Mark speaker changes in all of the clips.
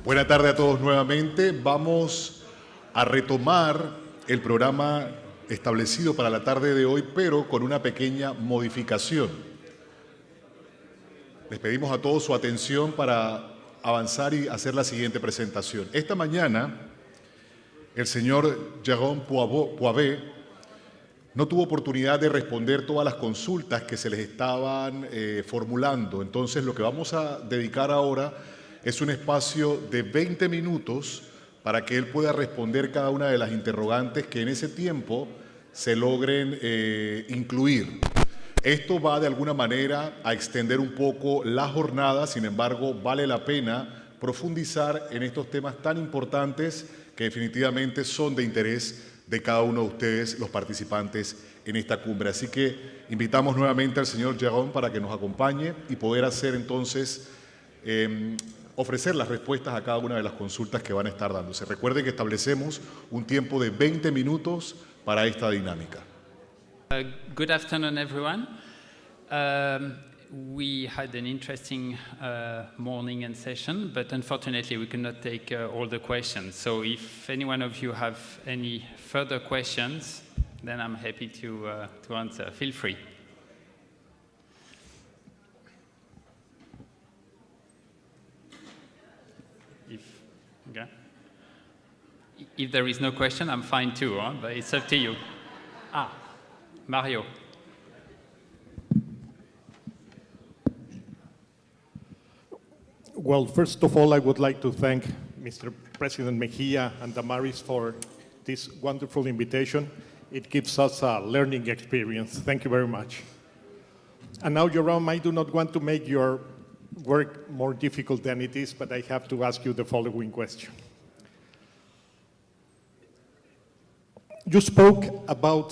Speaker 1: Buenas tardes a todos nuevamente. Vamos a retomar el programa establecido para la tarde de hoy, pero con una pequeña modificación. Les pedimos a todos su atención para avanzar y hacer la siguiente presentación. Esta mañana, el señor Jérôme Poivet no tuvo oportunidad de responder todas las consultas que se les estaban formulando. Entonces, lo que vamos a dedicar ahora es un espacio de 20 minutos para que él pueda responder cada una de las interrogantes que en ese tiempo se logren incluir. Esto va de alguna manera a extender un poco la jornada, sin embargo, vale la pena profundizar en estos temas tan importantes que definitivamente son de interés de cada uno de ustedes, los participantes en esta cumbre. Así que invitamos nuevamente al señor Jérôme para que nos acompañe y poder hacer entonces, ofrecer las respuestas a cada una de las consultas que van a estar dándose. Recuerden que establecemos un tiempo de 20 minutos para esta dinámica.
Speaker 2: Good afternoon, everyone. We had an interesting morning and session, but unfortunately we could not take all the questions. So if any one of you have any further questions, then I'm happy to answer. Feel free. If there is no question, I'm fine too, huh? But it's up to you. Mario.
Speaker 3: Well, first of all, I would like to thank Mr. President Mejia and Damaris for this wonderful invitation. It gives us a learning experience. Thank you very much. And now, Jérôme, I do not want to make your work more difficult than it is, but I have to ask you the following question. You spoke about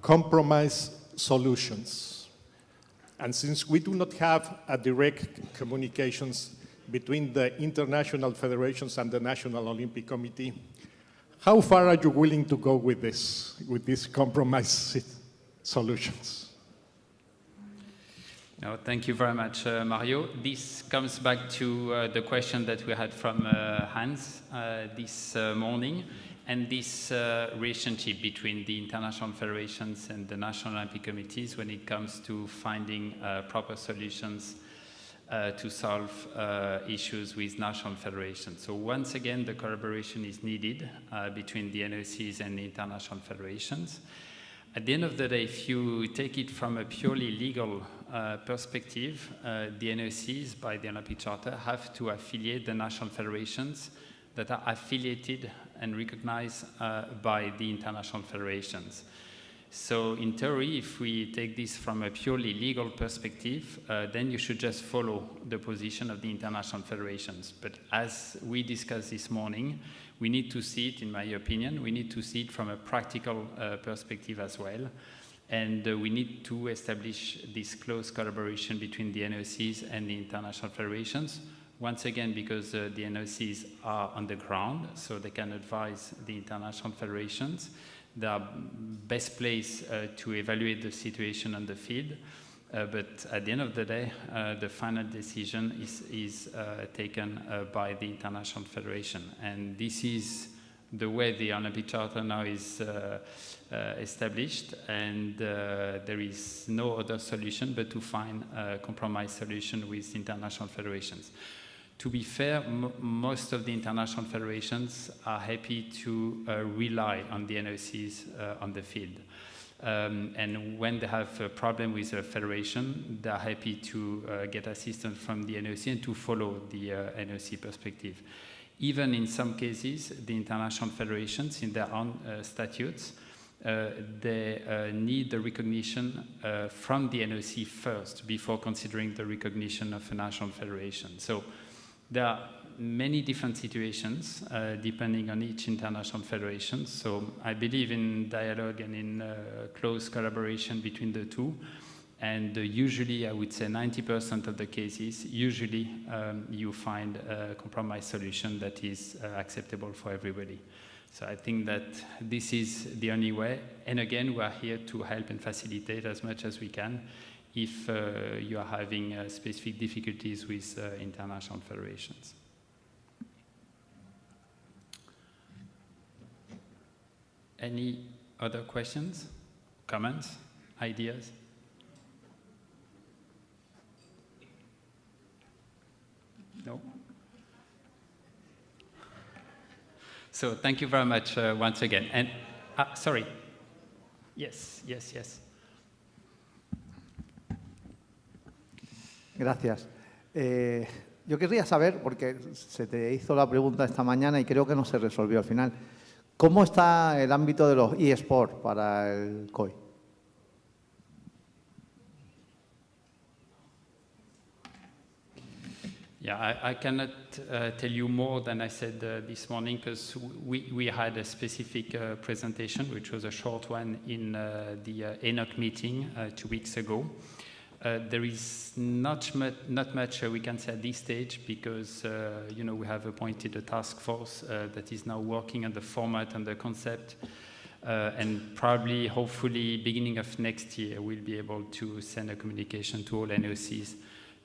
Speaker 3: compromise solutions. And since we do not have a direct communications between the international federations and the National Olympic Committee, how far are you willing to go with these compromise solutions?
Speaker 2: No, thank you very much, Mario. This comes back to the question that we had from Hans this morning, and this relationship between the international federations and the national Olympic committees when it comes to finding proper solutions to solve issues with national federations. So once again, the collaboration is needed between the NOCs and the international federations. At the end of the day, if you take it from a purely legal perspective, the NOCs by the Olympic Charter have to affiliate the national federations that are affiliated and recognized by the international federations. So in theory, if we take this from a purely legal perspective, then you should just follow the position of the international federations. But as we discussed this morning, we need to see it, in my opinion, we need to see it from a practical perspective as well. And we need to establish this close collaboration between the NOCs and the international federations. Once again, because the NOCs are on the ground, so they can advise the international federations. They are best placed to evaluate the situation on the field. But at the end of the day, the final decision is taken by the international federation. And this is the way the Olympic Charter now is established. And there is no other solution but to find a compromise solution with international federations. To be fair, most of the international federations are happy to rely on the NOCs on the field. And when they have a problem with a federation, they're happy to get assistance from the NOC and to follow the NOC perspective. Even in some cases, the international federations, in their own statutes, they need the recognition from the NOC first before considering the recognition of a national federation. So there are many different situations depending on each international federation. So I believe in dialogue and in close collaboration between the two. And usually, I would say 90% of the cases, usually you find a compromise solution that is acceptable for everybody. So I think that this is the only way. And again, we are here to help and facilitate as much as we can if you are having specific difficulties with international federations. Any other questions, comments, ideas? No? So thank you very much once again. And sorry. Yes.
Speaker 4: Gracias. Yo querría saber, porque se te hizo la pregunta esta mañana y creo que no se resolvió al final, ¿cómo está el ámbito de los eSports para el COI?
Speaker 2: Yeah, I cannot tell you more than I said this morning, because we had a specific presentation, which was a short one in the ENOC meeting 2 weeks ago. There is not much we can say at this stage, because we have appointed a task force that is now working on the format and the concept, and probably, hopefully, beginning of next year, we'll be able to send a communication to all NOCs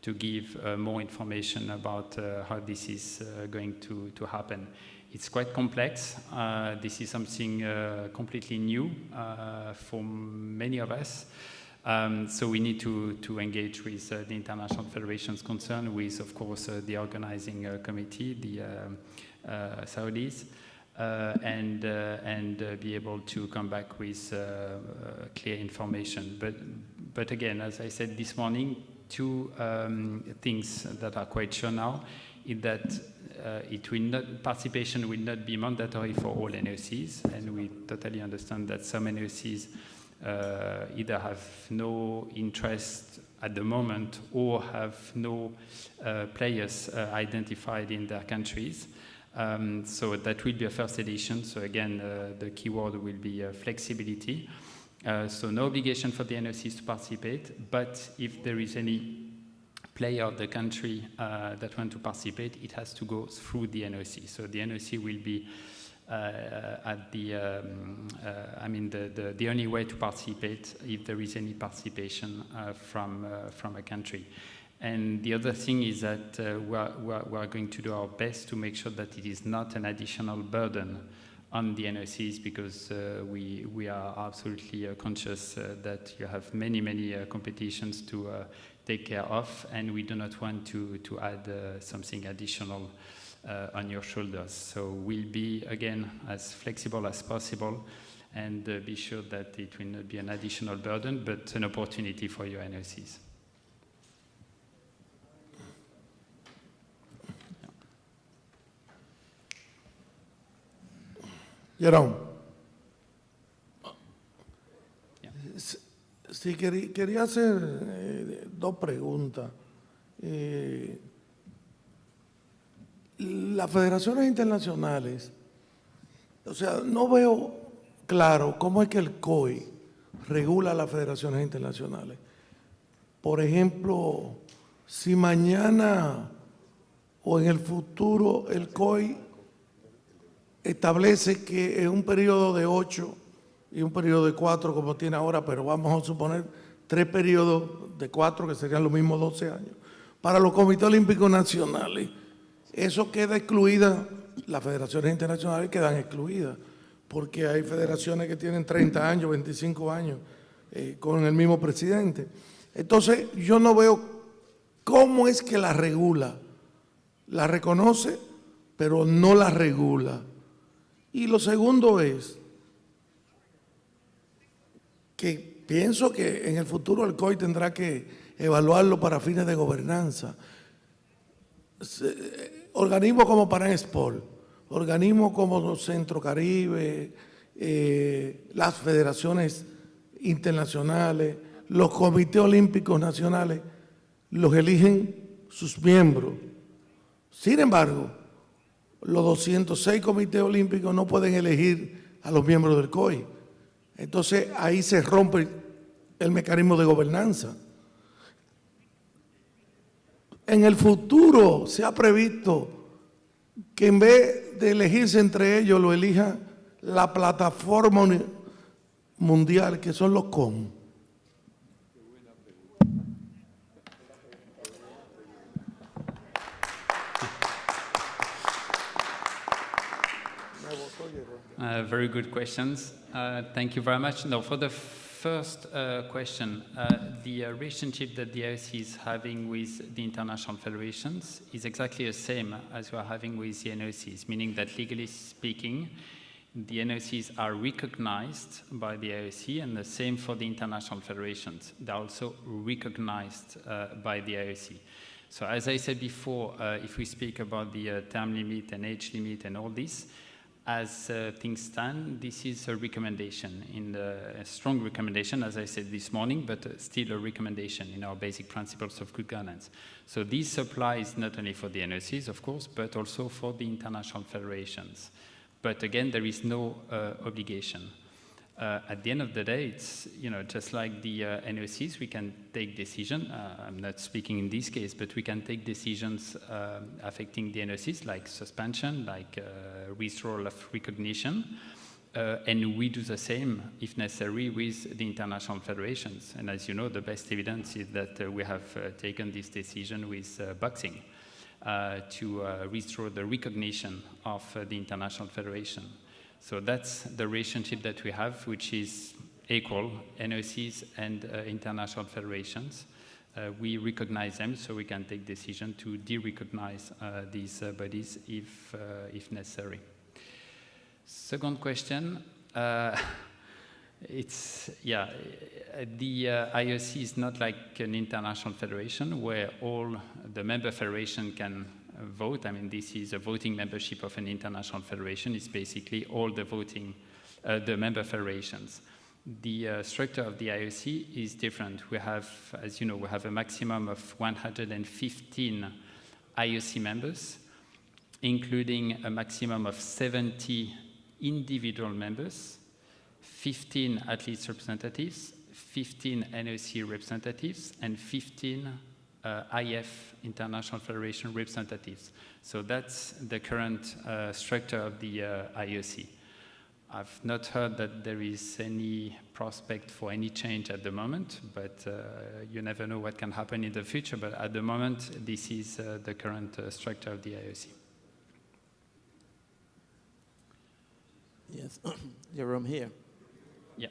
Speaker 2: to give more information about how this is going to happen. It's quite complex. This is something completely new for many of us. So we need to engage with the international federations concerned, with, of course, the organizing committee, the Saudis, and be able to come back with clear information. But again, as I said this morning, two things that are quite sure now is that participation will not be mandatory for all NOCs, and we totally understand that some NOCs either have no interest at the moment or have no players identified in their countries. So that will be a first edition. So again, the keyword will be flexibility. So no obligation for the NOCs to participate, but if there is any player of the country that want to participate, it has to go through the NOC. So the NOC will be at the only way to participate if there is any participation from a country. And the other thing is that we are going to do our best to make sure that it is not an additional burden on the NOCs, because we are absolutely conscious that you have many competitions to take care of, and we do not want to add something additional on your shoulders. So we'll be, again, as flexible as possible, and be sure that it will not be an additional burden, but an opportunity for your NOCs.
Speaker 5: Jerome, sí, quería hacer dos preguntas. Las federaciones internacionales, o sea, no veo claro cómo es que el COI regula las federaciones internacionales. Por ejemplo, si mañana o en el futuro el COI establece que en un periodo de 8 y un periodo de 4 como tiene ahora, pero vamos a suponer 3 periodos de 4 que serían los mismos 12 años, para los comités olímpicos nacionales, eso queda excluida, las federaciones internacionales quedan excluidas, porque hay federaciones que tienen 30 años, 25 años con el mismo presidente. Entonces yo no veo cómo es que la regula, la reconoce, pero no la regula. Y lo segundo es que pienso que en el futuro el COI tendrá que evaluarlo para fines de gobernanza. Organismos como Sport, organismos como Centro, Caribe, las federaciones internacionales, los comités olímpicos nacionales, los eligen sus miembros. Sin embargo, los 206 comités olímpicos no pueden elegir a los miembros del COI. Entonces, ahí se rompe el mecanismo de gobernanza. En el futuro se ha previsto que en vez de elegirse entre ellos, lo elija la plataforma mundial, que son los COM.
Speaker 2: Very good questions. Thank you very much. No, for the first question, the relationship that the IOC is having with the international federations is exactly the same as we are having with the NOCs, meaning that legally speaking, the NOCs are recognized by the IOC, and the same for the international federations. They're also recognized by the IOC. So as I said before, if we speak about the term limit and age limit and all this, as things stand, this is a recommendation, a strong recommendation, as I said this morning, but still a recommendation in our basic principles of good governance. So this applies not only for the NOCs, of course, but also for the international federations. But again, there is no obligation. At the end of the day, it's just like the NOCs, we can take decisions. I'm not speaking in this case, but we can take decisions affecting the NOCs, like suspension, like withdrawal of recognition, and we do the same, if necessary, with the international federations. And as you know, the best evidence is that we have taken this decision with boxing to withdraw the recognition of the international federation. So that's the relationship that we have, which is equal, NOCs and international federations. We recognize them, so we can take decision to de-recognize these bodies if necessary. Second question, the IOC is not like an international federation where all the member federation can vote. I mean, this is a voting membership of an international federation. It's basically all the the member federations. The structure of the IOC is different. We have, as you know, we have a maximum of 115 IOC members, including a maximum of 70 individual members, 15 athletes representatives, 15 NOC representatives, and 15 IF, International Federation representatives. So that's the current structure of the IOC. I've not heard that there is any prospect for any change at the moment, but you never know what can happen in the future. But at the moment, this is the current structure of the IOC.
Speaker 6: Yes, Jerome here.
Speaker 2: Yeah.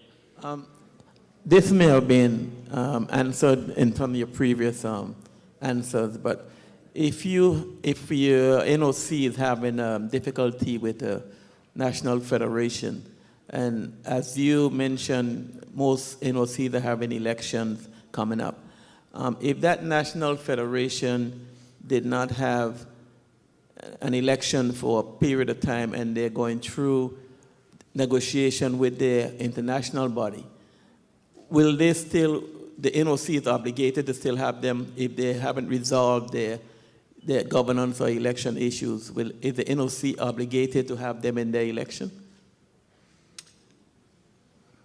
Speaker 6: This may have been answered in some of your previous answers, but if your NOC is having difficulty with the national federation, and as you mentioned, most NOCs are having elections coming up. If that national federation did not have an election for a period of time and they're going through negotiation with their international body, will they still, the NOC is obligated to still have them if they haven't resolved their governance or election issues? Is the NOC obligated to have them in their election?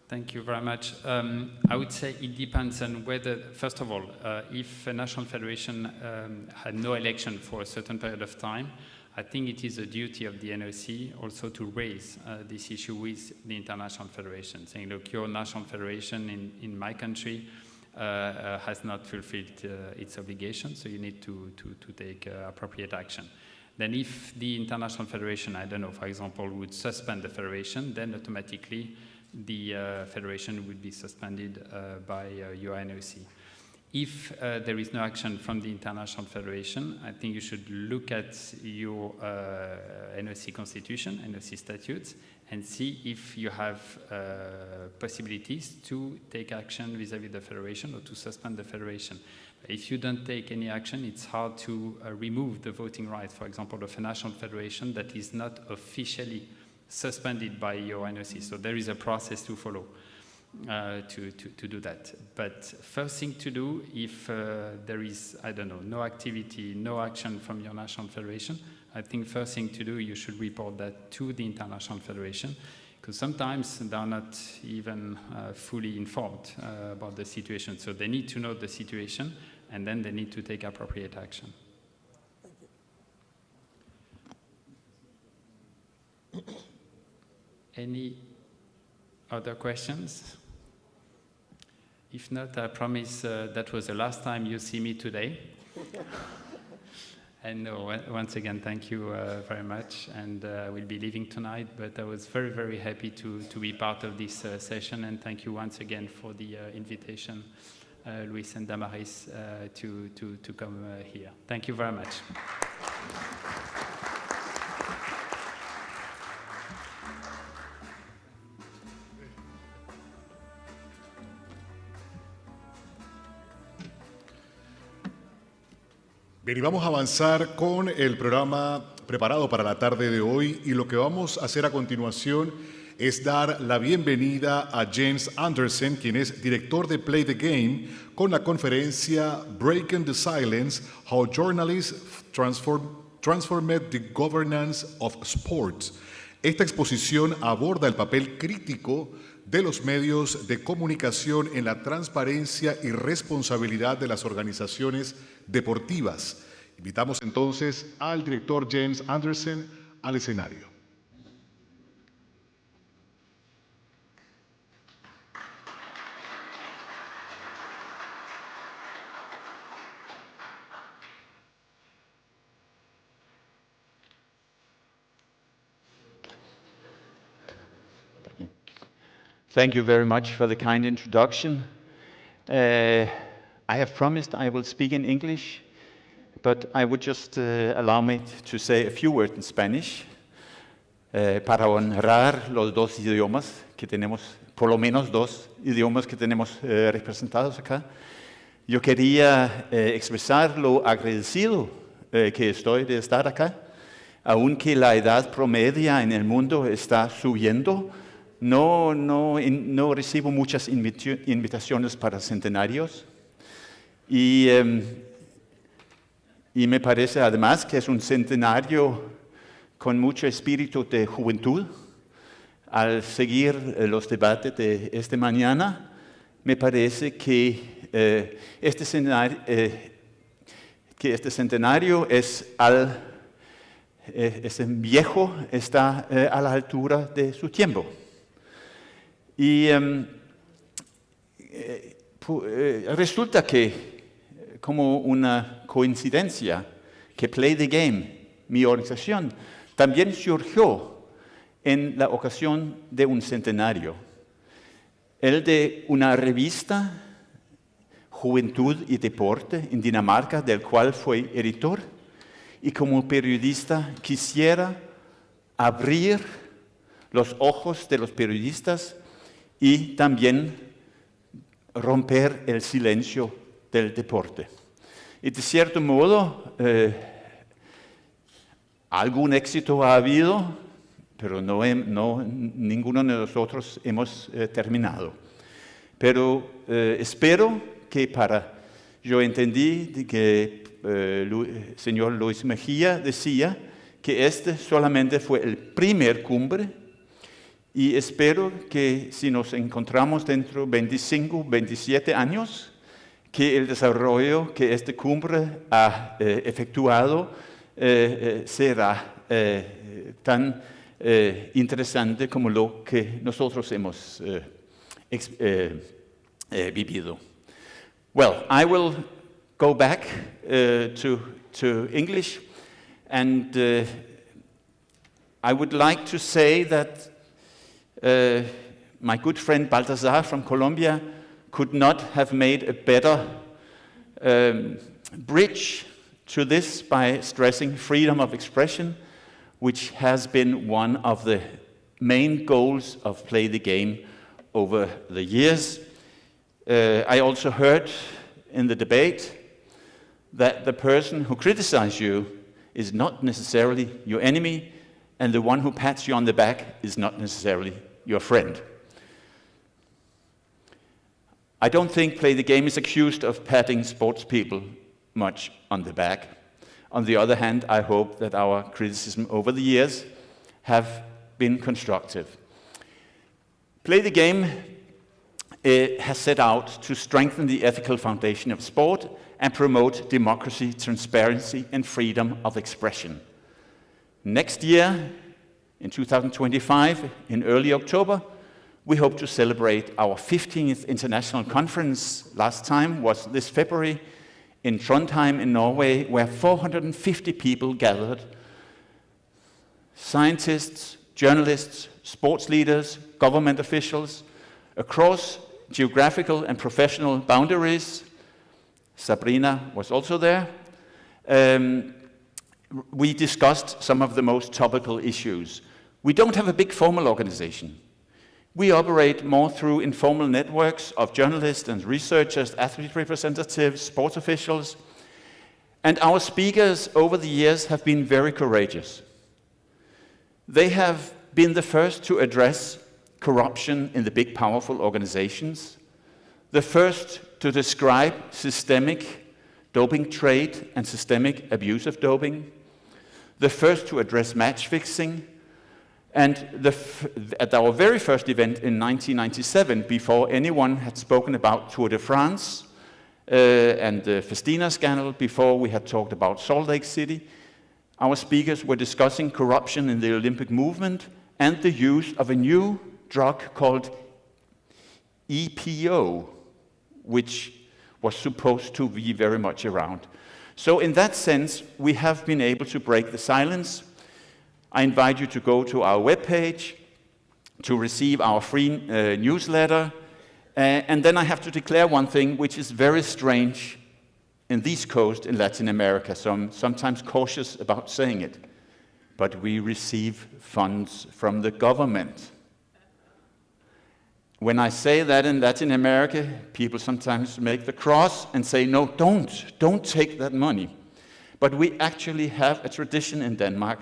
Speaker 2: Thank you very much. I would say it depends on whether, first of all, if a national federation had no election for a certain period of time, I think it is a duty of the NOC also to raise this issue with the international federation, saying, look, your national federation in my country has not fulfilled its obligation, so you need to take appropriate action. Then if the international federation, I don't know, for example, would suspend the federation, then automatically the federation would be suspended by your NOC. If there is no action from the International Federation, I think you should look at your NOC constitution, NOC statutes, and see if you have possibilities to take action vis-à-vis the federation or to suspend the federation. If you don't take any action, it's hard to remove the voting right, for example, of a national federation that is not officially suspended by your NOC. So there is a process to follow. To do that. But first thing to do, if there is, I don't know, no activity, no action from your national federation, I think first thing to do, you should report that to the international federation, because sometimes they are not even fully informed about the situation. So they need to know the situation, and then they need to take appropriate action. Any other questions? If not, I promise that was the last time you see me today. And once again, thank you very much. And I will be leaving tonight, but I was very, very happy to be part of this session. And thank you once again for the invitation, Luis and Damaris, to come here. Thank you very much.
Speaker 1: Bien, y vamos a avanzar con el programa preparado para la tarde de hoy, y lo que vamos a hacer a continuación es dar la bienvenida a James Anderson, quien es director de Play the Game, con la conferencia Breaking the Silence, How Journalists Transformed the Governance of Sports. Esta exposición aborda el papel crítico de los medios de comunicación en la transparencia y responsabilidad de las organizaciones deportivas. Invitamos entonces al director James Anderson al escenario.
Speaker 7: Thank you very much for the kind introduction. I have promised I will speak in English, but I would just allow me to say a few words in Spanish para honrar los dos idiomas que tenemos, por lo menos dos idiomas que tenemos representados acá. Yo quería expresar lo agradecido que estoy de estar acá, aunque la edad promedia en el mundo está subiendo. No recibo muchas invitaciones para centenarios y me parece además que es un centenario con mucho espíritu de juventud. Al seguir los debates de esta mañana, me parece que este centenario es viejo, está a la altura de su tiempo. Y resulta que, como una coincidencia, que Play the Game, mi organización, también surgió en la ocasión de un centenario. El de una revista, Juventud y Deporte, en Dinamarca, del cual fue editor, y como periodista quisiera abrir los ojos de los periodistas y también romper el silencio del deporte. Y de cierto modo, algún éxito ha habido, pero ninguno de nosotros hemos terminado. Pero espero que yo entendí que el señor Luis Mejía decía que este solamente fue el primer cumbre. Y espero que si nos encontramos dentro de 25, 27 años, que el desarrollo que esta cumbre ha efectuado será tan interesante como lo que nosotros hemos vivido. Well, I will go back to English, and I would like to say that my good friend Baltazar from Colombia could not have made a better bridge to this by stressing freedom of expression, which has been one of the main goals of Play the Game over the years. I also heard in the debate that the person who criticizes you is not necessarily your enemy, and the one who pats you on the back is not necessarily your friend. I don't think Play the Game is accused of patting sports people much on the back. On the other hand, I hope that our criticism over the years have been constructive. Play the Game has set out to strengthen the ethical foundation of sport and promote democracy, transparency, and freedom of expression. Next year, in 2025, in early October, we hope to celebrate our 15th international conference. Last time was this February, in Trondheim in Norway, where 450 people gathered. Scientists, journalists, sports leaders, government officials, across geographical and professional boundaries. Sabrina was also there. We discussed some of the most topical issues. We don't have a big formal organization. We operate more through informal networks of journalists and researchers, athlete representatives, sports officials. And our speakers over the years have been very courageous. They have been the first to address corruption in the big, powerful organizations, the first to describe systemic doping trade and systemic abuse of doping, the first to address match fixing, and at our very first event in 1997, before anyone had spoken about Tour de France and the Festina scandal, before we had talked about Salt Lake City, our speakers were discussing corruption in the Olympic movement and the use of a new drug called EPO, which was supposed to be very much around. So in that sense, we have been able to break the silence. I invite you to go to our webpage to receive our free newsletter. And then I have to declare one thing, which is very strange in these coasts in Latin America, so I'm sometimes cautious about saying it. But we receive funds from the government. When I say that in Latin America, people sometimes make the cross and say, no, don't take that money. But we actually have a tradition in Denmark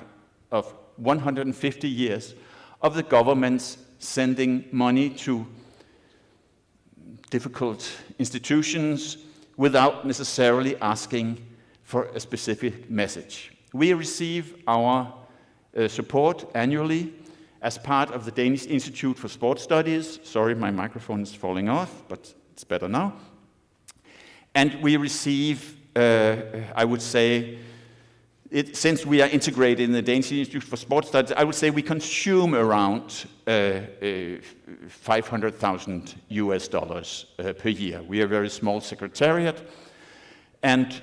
Speaker 7: of 150 years of the governments sending money to difficult institutions without necessarily asking for a specific message. We receive our support annually as part of the Danish Institute for Sport Studies. Sorry, my microphone is falling off, but it's better now. And we receive, I would say, since we are integrated in the Danish Institute for Sport Studies, I would say we consume around $500,000 US per year. We are a very small secretariat, and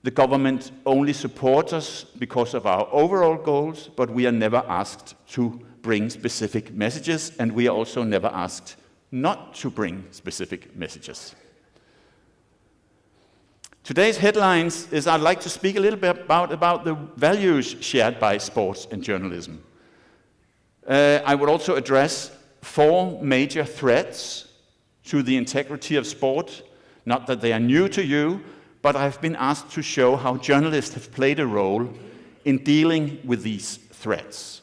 Speaker 7: the government only supports us because of our overall goals, but we are never asked to bring specific messages, and we are also never asked not to bring specific messages. Today's headlines is I'd like to speak a little bit about the values shared by sports and journalism. I would also address 4 major threats to the integrity of sport. Not that they are new to you, but I've been asked to show how journalists have played a role in dealing with these threats.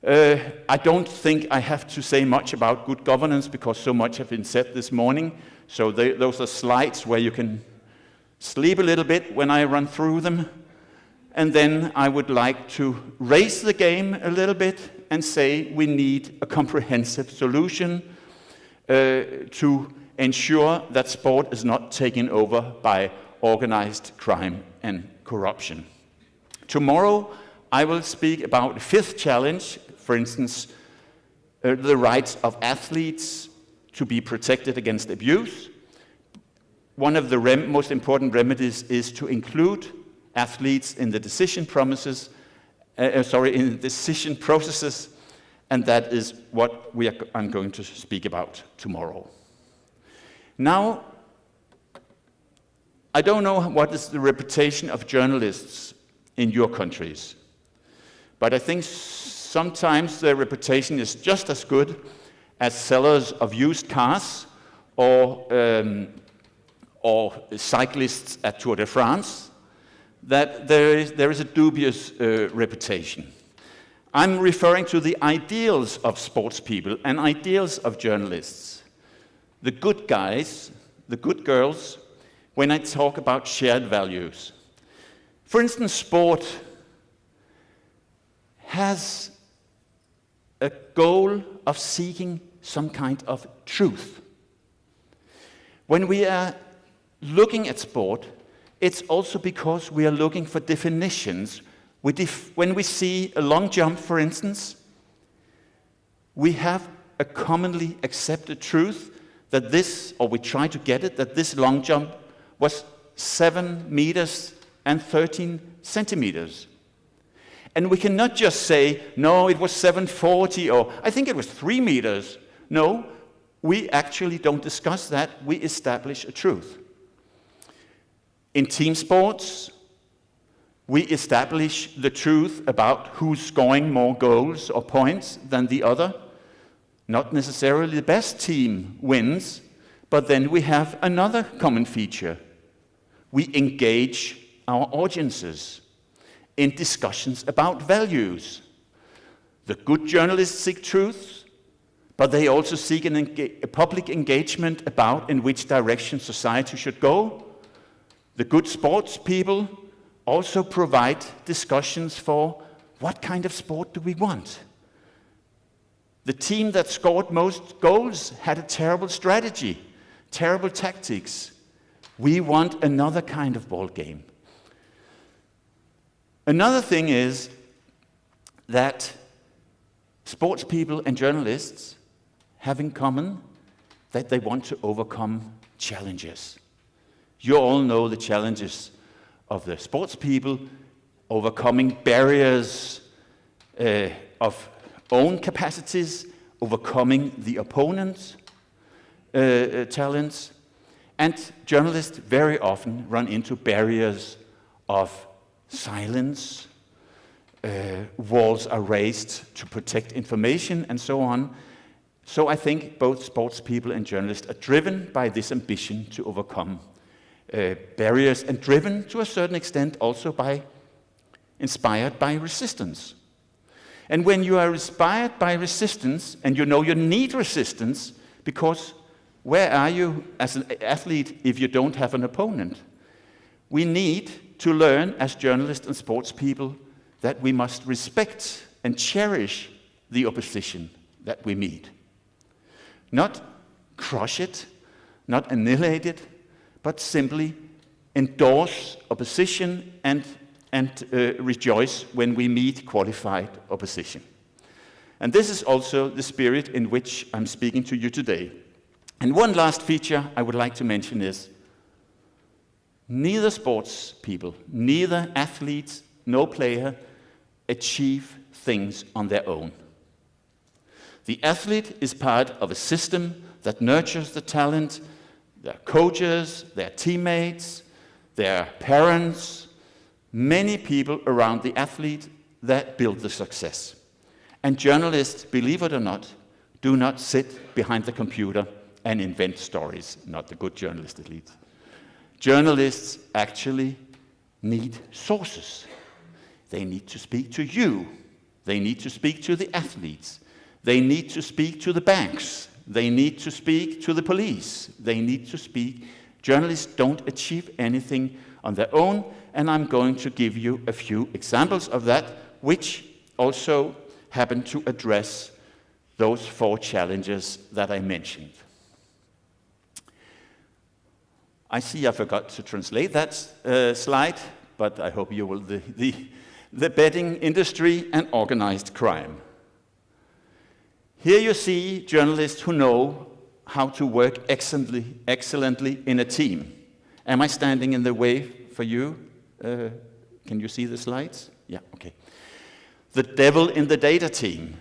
Speaker 7: I don't think I have to say much about good governance because so much has been said this morning. So those are slides where you can sleep a little bit when I run through them. And then I would like to raise the game a little bit and say we need a comprehensive solution to ensure that sport is not taken over by organized crime and corruption. Tomorrow I will speak about the 5th challenge, for instance, the rights of athletes to be protected against abuse. One of the most important remedies is to include athletes in the decision processes, and that is what I'm going to speak about tomorrow. Now, I don't know what is the reputation of journalists in your countries, but I think sometimes their reputation is just as good as sellers of used cars or cyclists at Tour de France, that there is a dubious reputation. I'm referring to the ideals of sports people and ideals of journalists. The good guys, the good girls, when I talk about shared values. For instance, sport has a goal of seeking some kind of truth. When we are looking at sport, it's also because we are looking for definitions. When we see a long jump, for instance, we have a commonly accepted truth that this, or we try to get it, that this long jump was 7 meters and 13 centimeters. And we cannot just say, no, it was 740, or I think it was 3 meters. No, we actually don't discuss that. We establish a truth. In team sports, we establish the truth about who's scoring more goals or points than the other. Not necessarily the best team wins, but then we have another common feature. We engage our audiences in discussions about values. The good journalists seek truth, but they also seek a public engagement about in which direction society should go. The good sports people also provide discussions for what kind of sport do we want. The team that scored most goals had a terrible strategy, terrible tactics. We want another kind of ball game. Another thing is that sports people and journalists have in common that they want to overcome challenges. You all know the challenges of the sports people, overcoming barriers of own capacities, overcoming the opponent's talents. And journalists very often run into barriers of silence, walls are raised to protect information, and so on. So I think both sports people and journalists are driven by this ambition to overcome barriers, and driven to a certain extent also inspired by resistance. And when you are inspired by resistance, and you know you need resistance, because where are you as an athlete if you don't have an opponent? We need to learn as journalists and sports people that we must respect and cherish the opposition that we meet. Not crush it, not annihilate it, but simply endorse opposition and rejoice when we meet qualified opposition. And this is also the spirit in which I'm speaking to you today. And one last feature I would like to mention is neither sports people, neither athletes, no player achieve things on their own. The athlete is part of a system that nurtures the talent, their coaches, their teammates, their parents, many people around the athlete that build the success. And journalists, believe it or not, do not sit behind the computer and invent stories, not the good journalist at least. Journalists actually need sources. They need to speak to you. They need to speak to the athletes. They need to speak to the banks. They need to speak to the police. They need to speak. Journalists don't achieve anything on their own, and I'm going to give you a few examples of that, which also happen to address those 4 challenges that I mentioned. I see I forgot to translate that slide, but I hope you will. The betting industry and organized crime. Here you see journalists who know how to work excellently in a team. Am I standing in the way for you? Can you see the slides? Yeah, okay. The devil in the data team.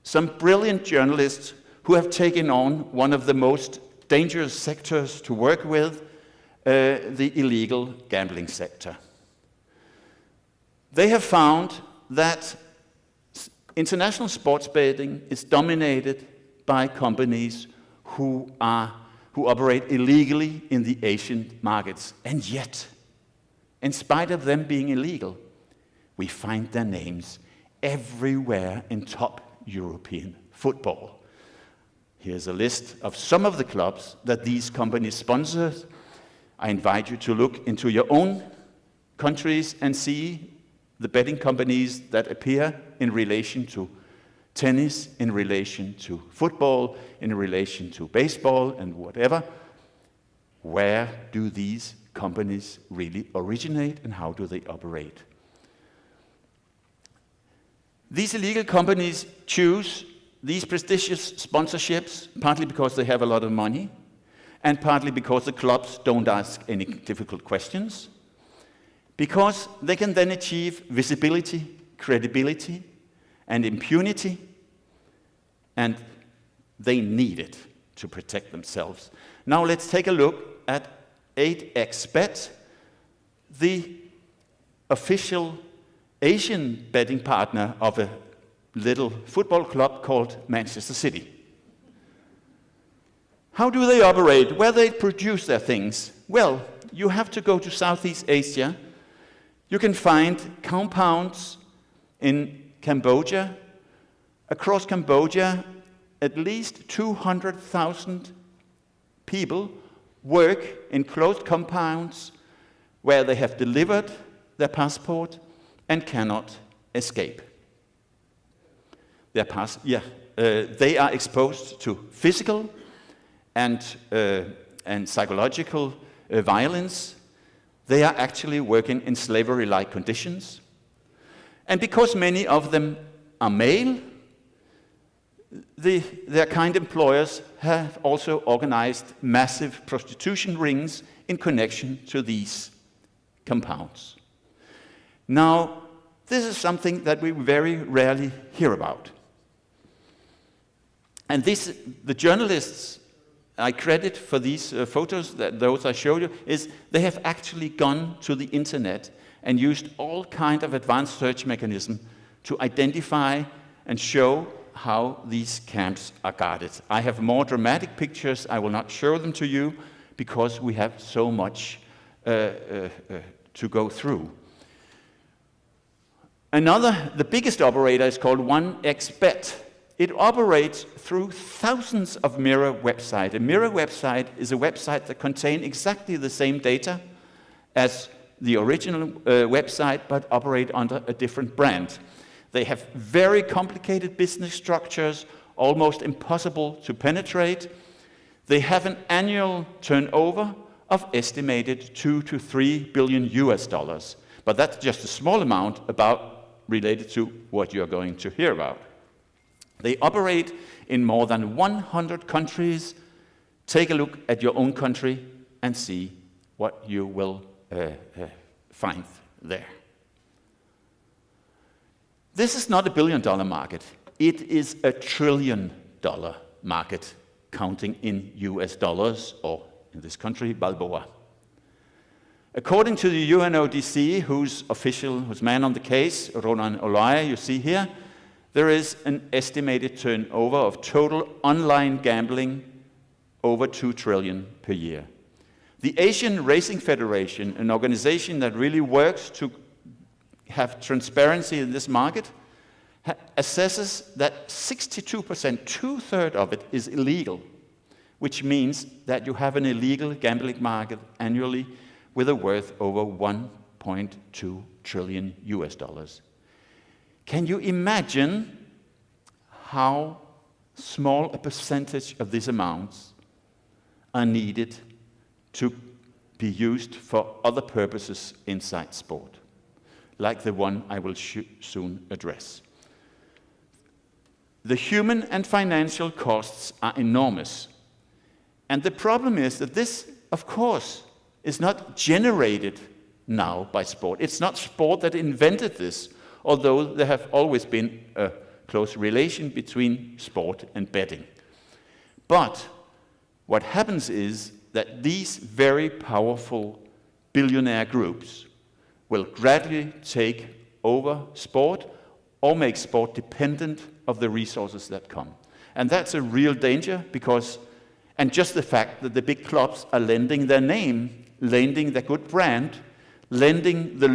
Speaker 7: Some brilliant journalists who have taken on one of the most dangerous sectors to work with, the illegal gambling sector. They have found that international sports betting is dominated by companies who operate illegally in the Asian markets. And yet, in spite of them being illegal, we find their names everywhere in top European football. Here's a list of some of the clubs that these companies sponsor. I invite you to look into your own countries and see the betting companies that appear in relation to tennis, in relation to football, in relation to baseball and whatever. Where do these companies really originate and how do they operate? These illegal companies choose these prestigious sponsorships partly because they have a lot of money and partly because the clubs don't ask any difficult questions, because they can then achieve visibility, credibility, and impunity, and they need it to protect themselves. Now let's take a look at 8xBet, the official Asian betting partner of a little football club called Manchester City. How do they operate? Where they produce their things? Well, you have to go to Southeast Asia. You can find compounds in Cambodia. Across Cambodia, at least 200,000 people work in closed compounds where they have delivered their passport and cannot escape. They are exposed to physical and psychological violence. They are actually working in slavery-like conditions. And because many of them are male, their kind employers have also organized massive prostitution rings in connection to these compounds. Now, this is something that we very rarely hear about. And the journalists I credit for these photos, those I showed you, is they have actually gone to the internet and used all kind of advanced search mechanism to identify and show how these camps are guarded. I have more dramatic pictures. I will not show them to you because we have so much to go through. The biggest operator is called 1xBet. It operates through thousands of mirror websites. A mirror website is a website that contains exactly the same data as the original website, but operate under a different brand. They have very complicated business structures, almost impossible to penetrate. They have an annual turnover of estimated 2 to 3 billion US dollars. But that's just a small amount related to what you're going to hear about. They operate in more than 100 countries. Take a look at your own country and see what you will find there. This is not a $1 billion market. It is a $1 trillion market, counting in US dollars, or in this country, Balboa. According to the UNODC, whose man on the case, Ronan Olaya, you see here, there is an estimated turnover of total online gambling over 2 trillion per year. The Asian Racing Federation, an organization that really works to have transparency in this market, assesses that 62%, two-thirds of it is illegal, which means that you have an illegal gambling market annually with a worth over 1.2 trillion US dollars. Can you imagine how small a percentage of these amounts are needed to be used for other purposes inside sport, like the one I will soon address? The human and financial costs are enormous. And the problem is that this, of course, is not generated now by sport. It's not sport that invented this, although there have always been a close relation between sport and betting. But what happens is that these very powerful billionaire groups will gradually take over sport or make sport dependent of the resources that come. And that's a real danger and just the fact that the big clubs are lending their name, lending their good brand, giving the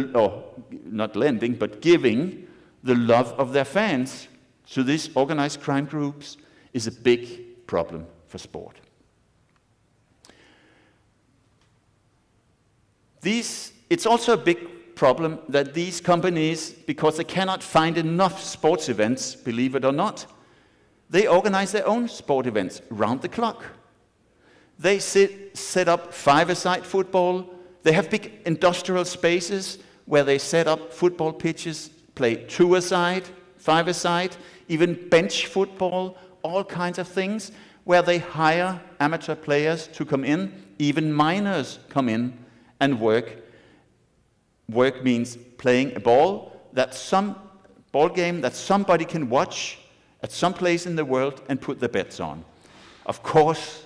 Speaker 7: love of their fans to these organized crime groups is a big problem for sport. It's also a big problem that these companies, because they cannot find enough sports events, believe it or not, they organize their own sport events round the clock. They set up five-a-side football. They have big industrial spaces where they set up football pitches, play two-a-side, five-a-side, even bench football, all kinds of things, where they hire amateur players to come in, even minors come in and work. Work means playing a ball game that somebody can watch at some place in the world and put their bets on. Of course,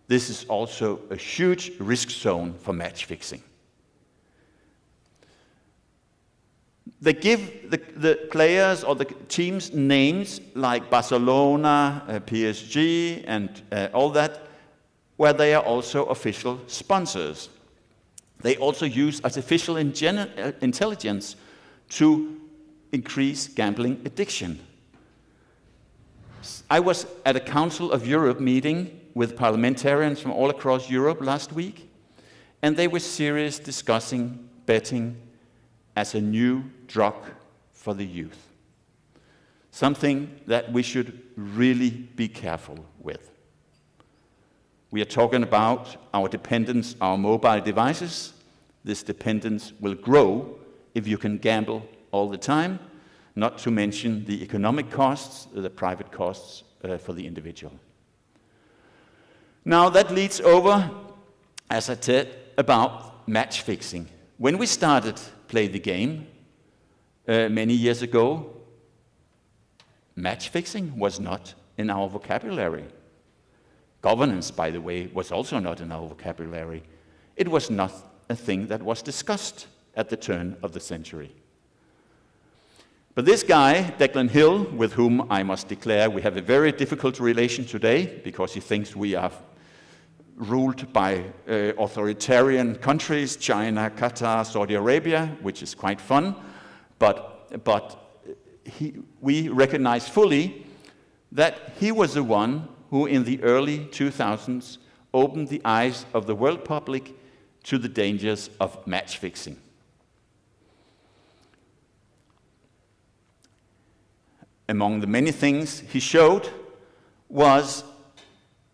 Speaker 7: this is also a huge risk zone for match fixing. They give the players or the teams names like Barcelona, PSG, and all that, where they are also official sponsors. They also use artificial intelligence to increase gambling addiction. I was at a Council of Europe meeting with parliamentarians from all across Europe last week, and they were seriously discussing betting as a new drug for the youth. Something that we should really be careful with. We are talking about our dependence on our mobile devices. This dependence will grow if you can gamble all the time, not to mention the economic costs, the private costs for the individual. Now that leads over, as I said, about match fixing. When we started Play the Game many years ago, match fixing was not in our vocabulary. Governance, by the way, was also not in our vocabulary. It was not a thing that was discussed at the turn of the century. But this guy, Declan Hill, with whom I must declare we have a very difficult relation today because he thinks we are ruled by authoritarian countries, China, Qatar, Saudi Arabia, which is quite fun, but we recognize fully that he was the one who in the early 2000s opened the eyes of the world public to the dangers of match fixing. Among the many things he showed was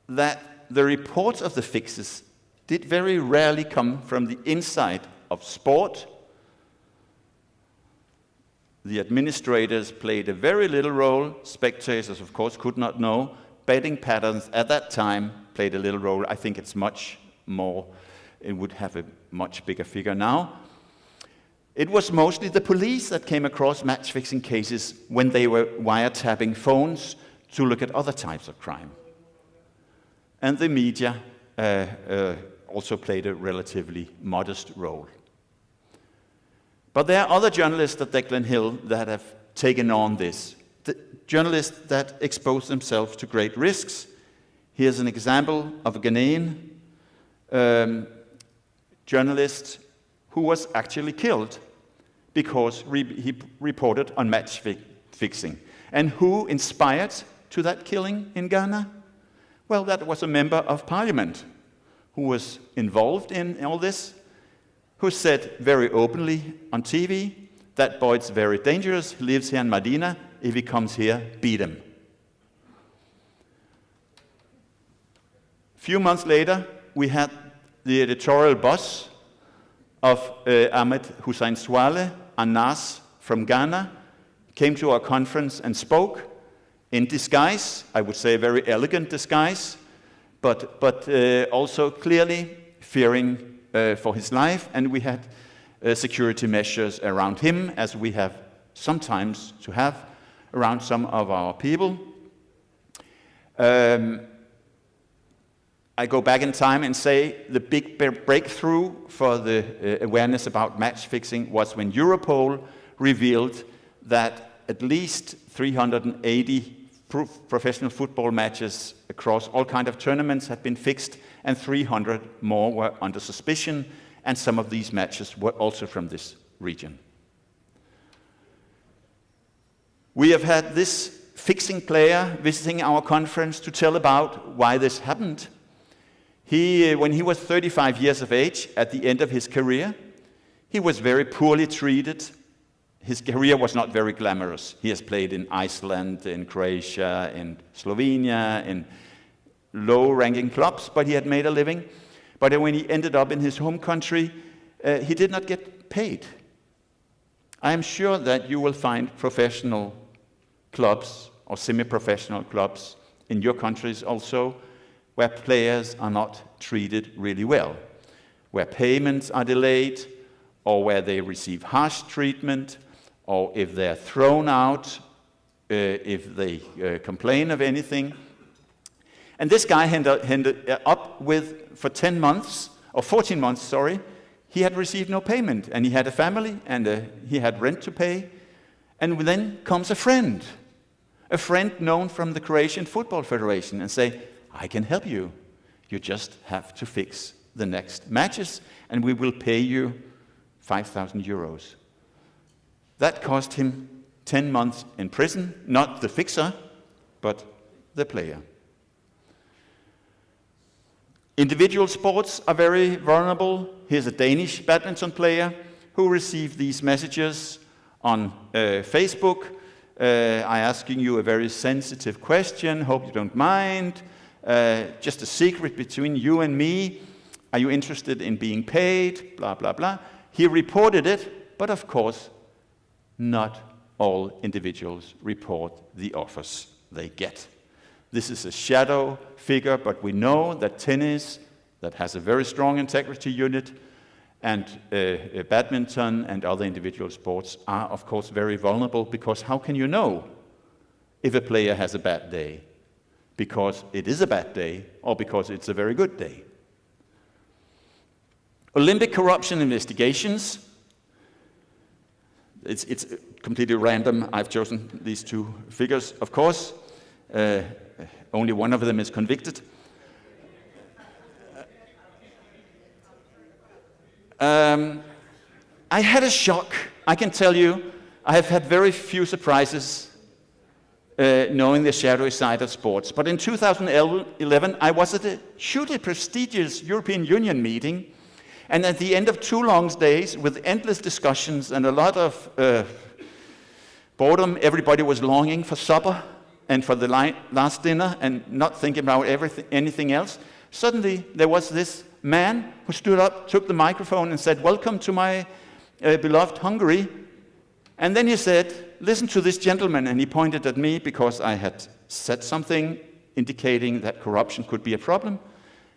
Speaker 7: that the reports of the fixes did very rarely come from the inside of sport. The administrators played a very little role. Spectators, of course, could not know. Betting patterns at that time played a little role. I think it's much more, it would have a much bigger figure now. It was mostly the police that came across match-fixing cases when they were wiretapping phones to look at other types of crime. And the media also played a relatively modest role. But there are other journalists at Declan Hill that have taken on this. The journalists that expose themselves to great risks. Here's an example of a Ghanaian journalist who was actually killed because he reported on match fixing. And who inspired to that killing in Ghana? Well, that was a member of parliament who was involved in all this, who said very openly on TV, that boy is very dangerous, he lives here in Medina, if he comes here, beat him. A few months later, we had the editorial boss of Ahmed Hussein Swale, Anas from Ghana, came to our conference and spoke in disguise, I would say a very elegant disguise, but also clearly fearing for his life, and we had security measures around him, as we have sometimes to have around some of our people. I go back in time and say the big breakthrough for the awareness about match fixing was when Europol revealed that at least 380 professional football matches across all kinds of tournaments had been fixed, and 300 more were under suspicion, and some of these matches were also from this region. We have had this fixing player visiting our conference to tell about why this happened. When he was 35 years of age, at the end of his career, he was very poorly treated. His career was not very glamorous. He has played in Iceland, in Croatia, in Slovenia, in low-ranking clubs, but he had made a living. But when he ended up in his home country, he did not get paid. I am sure that you will find professional clubs or semi-professional clubs in your countries also, where players are not treated really well, where payments are delayed, or where they receive harsh treatment, or if they're thrown out, if they complain of anything. And this guy ended up with, for 10 months, or 14 months, sorry, he had received no payment, and he had a family, and he had rent to pay. And then comes a friend known from the Croatian Football Federation, and say, I can help you. You just have to fix the next matches, and we will pay you 5,000 euros. That cost him 10 months in prison, not the fixer, but the player. Individual sports are very vulnerable. Here's a Danish badminton player who received these messages on Facebook. I asking you a very sensitive question, hope you don't mind. Just a secret between you and me. Are you interested in being paid? Blah, blah, blah. He reported it, but of course, not all individuals report the offers they get. This is a shadow figure, but we know that tennis, that has a very strong integrity unit, and badminton and other individual sports are, of course, very vulnerable, because how can you know if a player has a bad day? Because it is a bad day, or because it's a very good day. Olympic corruption investigations. It's completely random. I've chosen these two figures, of course. Only one of them is convicted. I had a shock. I can tell you, I have had very few surprises knowing the shadowy side of sports. But in 2011, I was at a hugely prestigious European Union meeting, and at the end of 2 long days, with endless discussions and a lot of boredom, everybody was longing for supper and for the last dinner and not thinking about anything else. Suddenly, there was this man who stood up, took the microphone and said, "Welcome to my beloved Hungary." And then he said, "Listen to this gentleman," and he pointed at me because I had said something indicating that corruption could be a problem.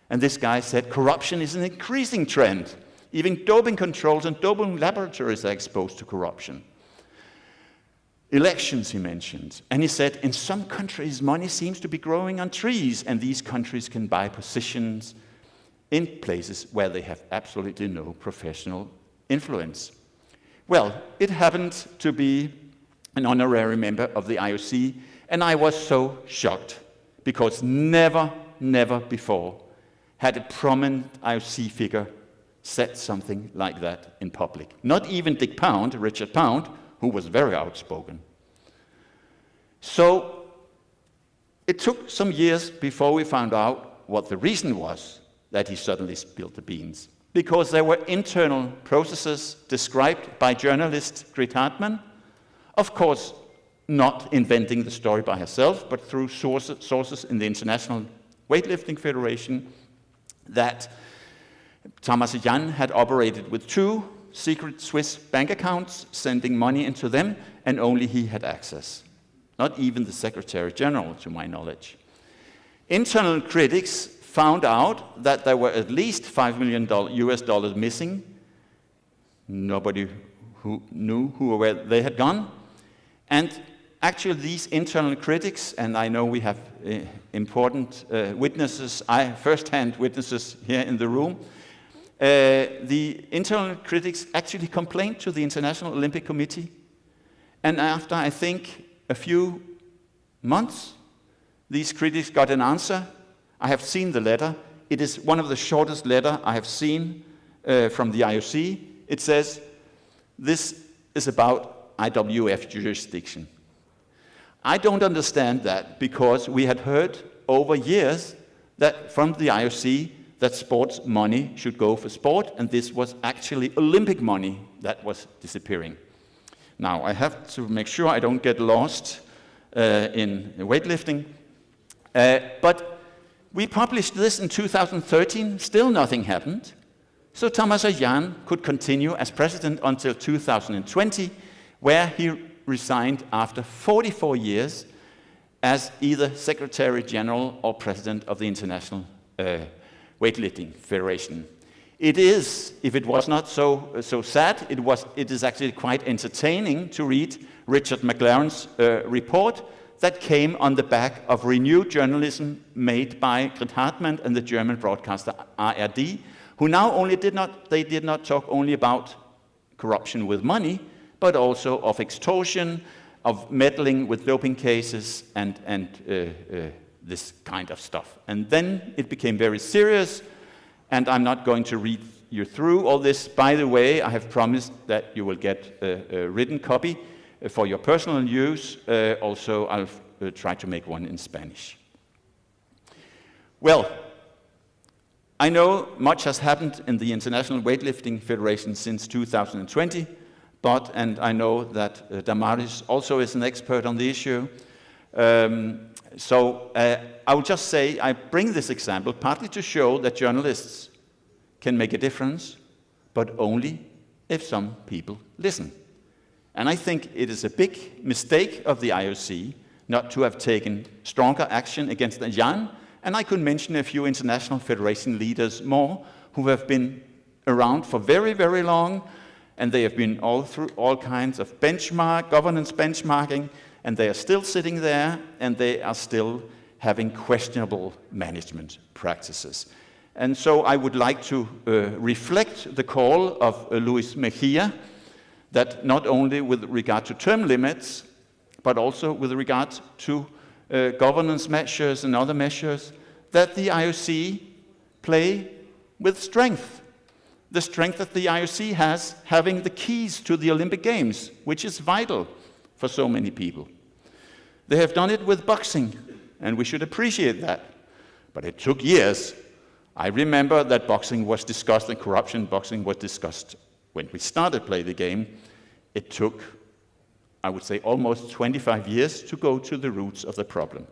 Speaker 7: And this guy said, "Corruption is an increasing trend. Even doping controls and doping laboratories are exposed to corruption." Elections, he mentioned. And he said, in some countries, money seems to be growing on trees, and these countries can buy positions in places where they have absolutely no professional influence. Well, it happened to be an honorary member of the IOC, and I was so shocked, because never before had a prominent IOC figure said something like that in public. Not even Richard Pound, who was very outspoken. So it took some years before we found out what the reason was that he suddenly spilled the beans. Because there were internal processes described by journalist Grit Hartmann, of course not inventing the story by herself, but through sources in the International Weightlifting Federation, that Thomas Jan had operated with 2 secret Swiss bank accounts, sending money into them, and only he had access. Not even the Secretary General, to my knowledge. Internal critics found out that there were at least $5 million US missing. Nobody who knew where they had gone. And actually these internal critics, and I know we have important witnesses, first-hand witnesses here in the room, the internal critics actually complained to the International Olympic Committee. And after, I think, a few months, these critics got an answer. I have seen the letter. It is one of the shortest letters I have seen from the IOC. It says, "This is about IWF jurisdiction." I don't understand that, because we had heard over years that from the IOC that sports money should go for sport, and this was actually Olympic money that was disappearing. Now, I have to make sure I don't get lost in weightlifting, but we published this in 2013, still nothing happened. So Thomas Jan could continue as president until 2020, where he resigned after 44 years, as either Secretary General or President of the International Weightlifting Federation. It is, if it was not so sad, it is actually quite entertaining to read Richard McLaren's report that came on the back of renewed journalism made by Grit Hartmann and the German broadcaster ARD, who now did not talk only about corruption with money, but also of extortion, of meddling with doping cases, and this kind of stuff. And then it became very serious, and I'm not going to read you through all this. By the way, I have promised that you will get a written copy for your personal use. Also, I'll try to make one in Spanish. Well, I know much has happened in the International Weightlifting Federation since 2020, and I know that Damaris also is an expert on the issue. So I will just say I bring this example partly to show that journalists can make a difference, but only if some people listen. And I think it is a big mistake of the IOC not to have taken stronger action against Jan, and I could mention a few international federation leaders more who have been around for very, very long, and they have been all through all kinds of governance benchmarking, and they are still sitting there, and they are still having questionable management practices. And so I would like to reflect the call of Luis Mejia, that not only with regard to term limits, but also with regard to governance measures and other measures, that the IOC play with strength. The strength that the IOC has, having the keys to the Olympic Games, which is vital for so many people. They have done it with boxing, and we should appreciate that. But it took years. I remember that boxing was discussed and corruption boxing was discussed when we started Play the Game. It took, I would say, almost 25 years to go to the roots of the problem.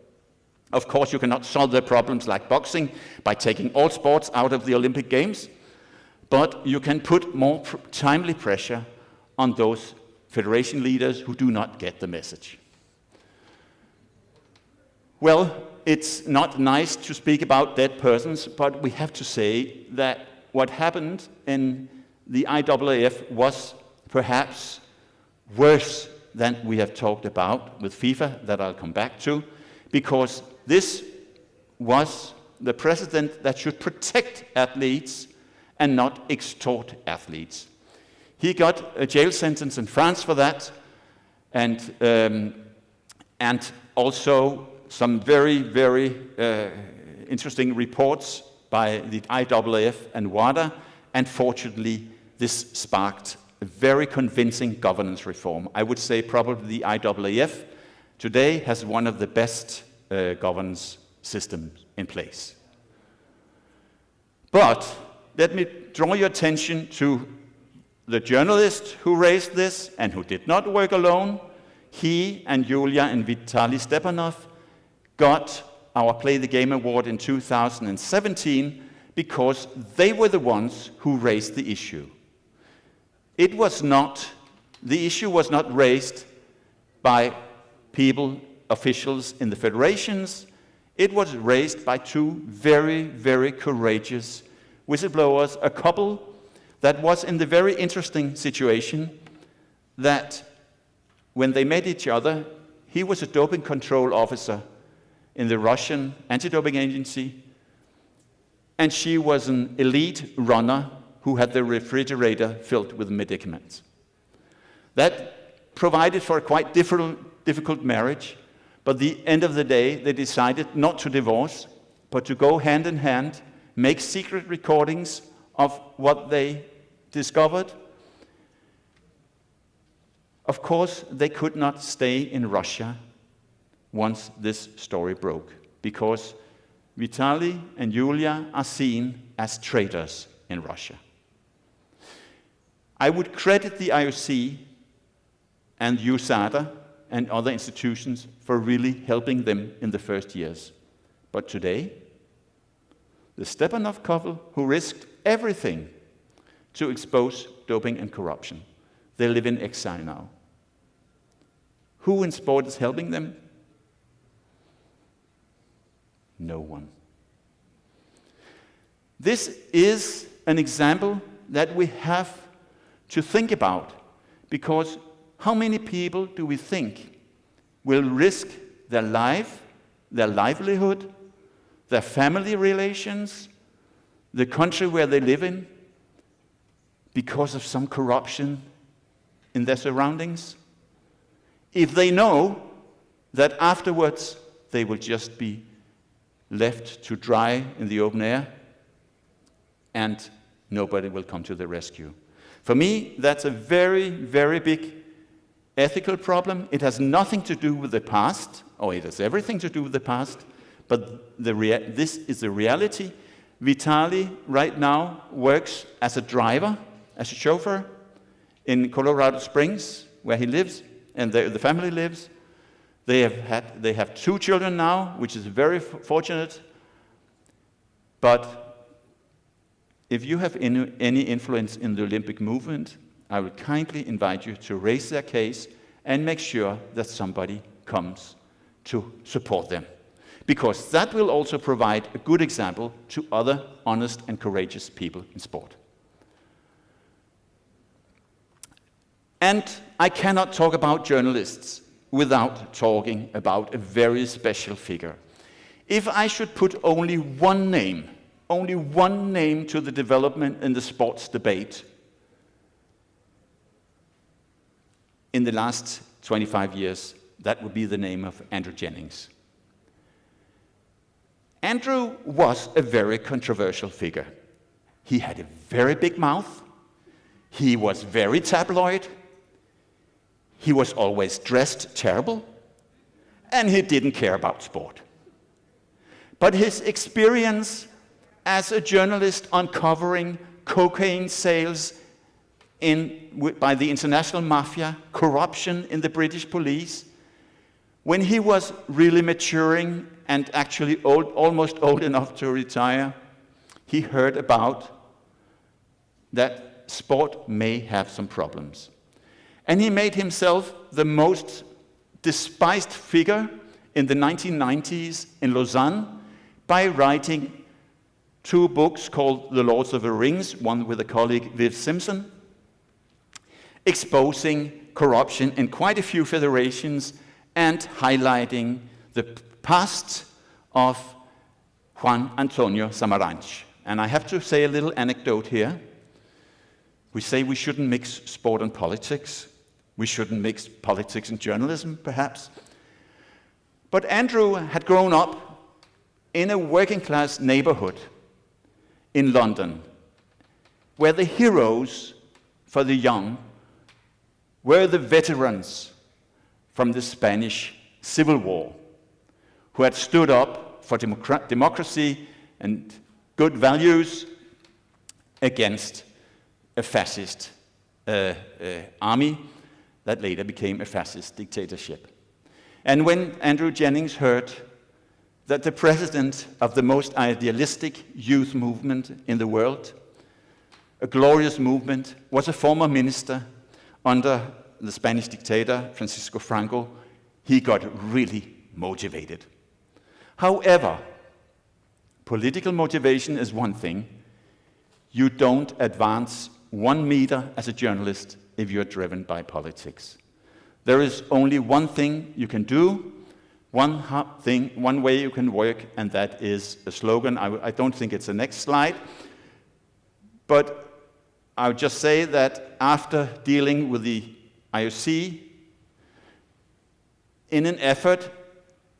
Speaker 7: Of course, you cannot solve the problems like boxing by taking all sports out of the Olympic Games, but you can put more timely pressure on those federation leaders who do not get the message. Well, it's not nice to speak about dead persons, but we have to say that what happened in the IAAF was perhaps worse than we have talked about with FIFA, that I'll come back to, because this was the precedent that should protect athletes and not extort athletes. He got a jail sentence in France for that, and also some very, very interesting reports by the IAAF and WADA, and fortunately, this sparked a very convincing governance reform. I would say probably the IAAF today has one of the best governance systems in place. But let me draw your attention to the journalist who raised this and who did not work alone. He and Yulia and Vitaly Stepanov got our Play the Game award in 2017 because they were the ones who raised the issue. The issue was not raised by people, officials in the federations. It was raised by two very, very courageous whistleblowers, a couple that was in the very interesting situation that when they met each other, he was a doping control officer in the Russian anti-doping agency, and she was an elite runner who had the refrigerator filled with medicaments. That provided for a quite difficult marriage, but at the end of the day, they decided not to divorce, but to go hand in hand, make secret recordings of what they discovered. Of course, they could not stay in Russia once this story broke, because Vitaly and Yulia are seen as traitors in Russia. I would credit the IOC and USADA and other institutions for really helping them in the first years. But today, the Stepanov couple, who risked everything to expose doping and corruption, they live in exile now. Who in sport is helping them? No one. This is an example that we have to think about, because how many people do we think will risk their life, their livelihood, their family relations, the country where they live in, because of some corruption in their surroundings, if they know that afterwards they will just be left to dry in the open air and nobody will come to the rescue? For me, that's a very, very big ethical problem. It has nothing to do with the past, or it has everything to do with the past, but this is the reality. Vitali right now works as a driver, as a chauffeur in Colorado Springs, where he lives and the family lives. They have 2 children now, which is very fortunate. But if you have any influence in the Olympic movement, I would kindly invite you to raise their case and make sure that somebody comes to support them. Because that will also provide a good example to other honest and courageous people in sport. And I cannot talk about journalists without talking about a very special figure. If I should put only one name to the development in the sports debate in the last 25 years, that would be the name of Andrew Jennings. Andrew was a very controversial figure. He had a very big mouth. He was very tabloid. He was always dressed terrible. And he didn't care about sport. But his experience as a journalist uncovering cocaine sales by the international mafia, corruption in the British police, when he was really maturing and actually almost old enough to retire, he heard about that sport may have some problems. And he made himself the most despised figure in the 1990s in Lausanne by writing 2 books called The Lords of the Rings, one with a colleague, Viv Simpson, exposing corruption in quite a few federations and highlighting the past of Juan Antonio Samaranch. And I have to say a little anecdote here. We say we shouldn't mix sport and politics. We shouldn't mix politics and journalism, perhaps. But Andrew had grown up in a working-class neighborhood in London, where the heroes for the young were the veterans from the Spanish Civil War, who had stood up for democracy and good values against a fascist army that later became a fascist dictatorship. And when Andrew Jennings heard that the president of the most idealistic youth movement in the world, a glorious movement, was a former minister under the Spanish dictator, Francisco Franco, he got really motivated. However, political motivation is one thing. You don't advance 1 meter as a journalist if you're driven by politics. There is only one thing you can do, one way you can work, and that is a slogan. I don't think it's the next slide, but I would just say that after dealing with the IOC, in an effort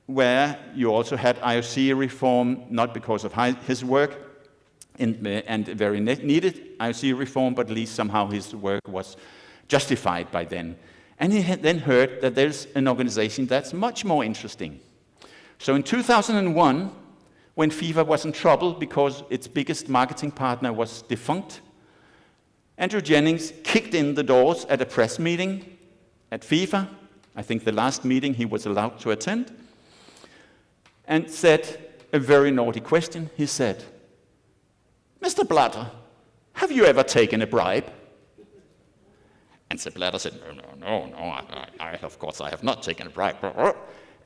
Speaker 7: where you also had IOC reform, not because of his work, and very needed IOC reform, but at least somehow his work was justified by then. And he had then heard that there's an organization that's much more interesting. So in 2001, when FIFA was in trouble because its biggest marketing partner was defunct, Andrew Jennings kicked in the doors at a press meeting at FIFA, I think the last meeting he was allowed to attend, and said a very naughty question. He said, "Mr. Blatter, have you ever taken a bribe?" And Sepp Blatter said, no, of course I have not taken a bribe.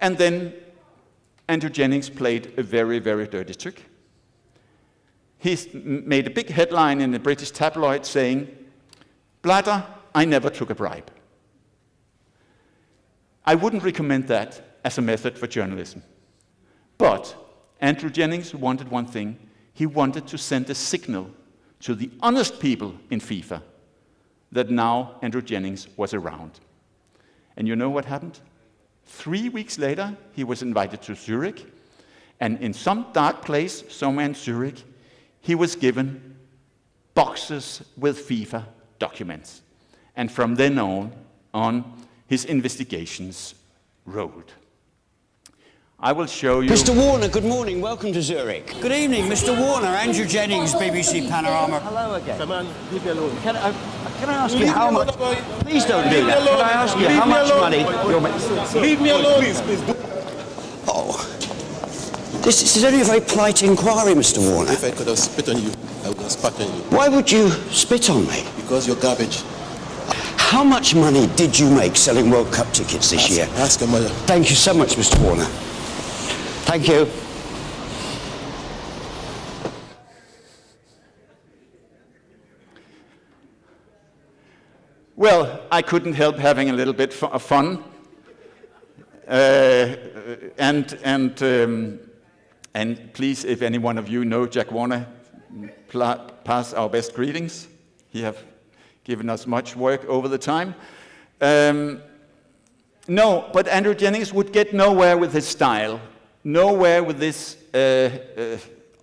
Speaker 7: And then Andrew Jennings played a very, very dirty trick. He's made a big headline in the British tabloid saying, "Blatter, I never took a bribe." I wouldn't recommend that as a method for journalism. But Andrew Jennings wanted one thing. He wanted to send a signal to the honest people in FIFA that now Andrew Jennings was around. And you know what happened? 3 weeks later, he was invited to Zurich, and in some dark place somewhere in Zurich, he was given boxes with FIFA documents. And from then on, his investigations rolled. I will show you...
Speaker 8: Mr. Warner, good morning. Welcome to Zurich. Good evening, Mr. Warner. Andrew Jennings, BBC Panorama. Hello again. Come on, leave me alone. Can I ask you how much... Please don't do that. Can I ask you how much money you're making?
Speaker 5: Leave me alone. Please do.
Speaker 8: Oh. This is only a very polite inquiry, Mr. Warner.
Speaker 9: If I could have spit on you, I would have spat on you.
Speaker 8: Why would you spit on me?
Speaker 9: Because you're garbage.
Speaker 8: How much money did you make selling World Cup tickets this year?
Speaker 9: Ask your mother.
Speaker 8: Thank you so much, Mr. Warner. Thank you.
Speaker 7: Well, I couldn't help having a little bit of fun. And please, if any one of you know Jack Warner, pass our best greetings. He have given us much work over the time. No, but Andrew Jennings would get nowhere with his style, nowhere with this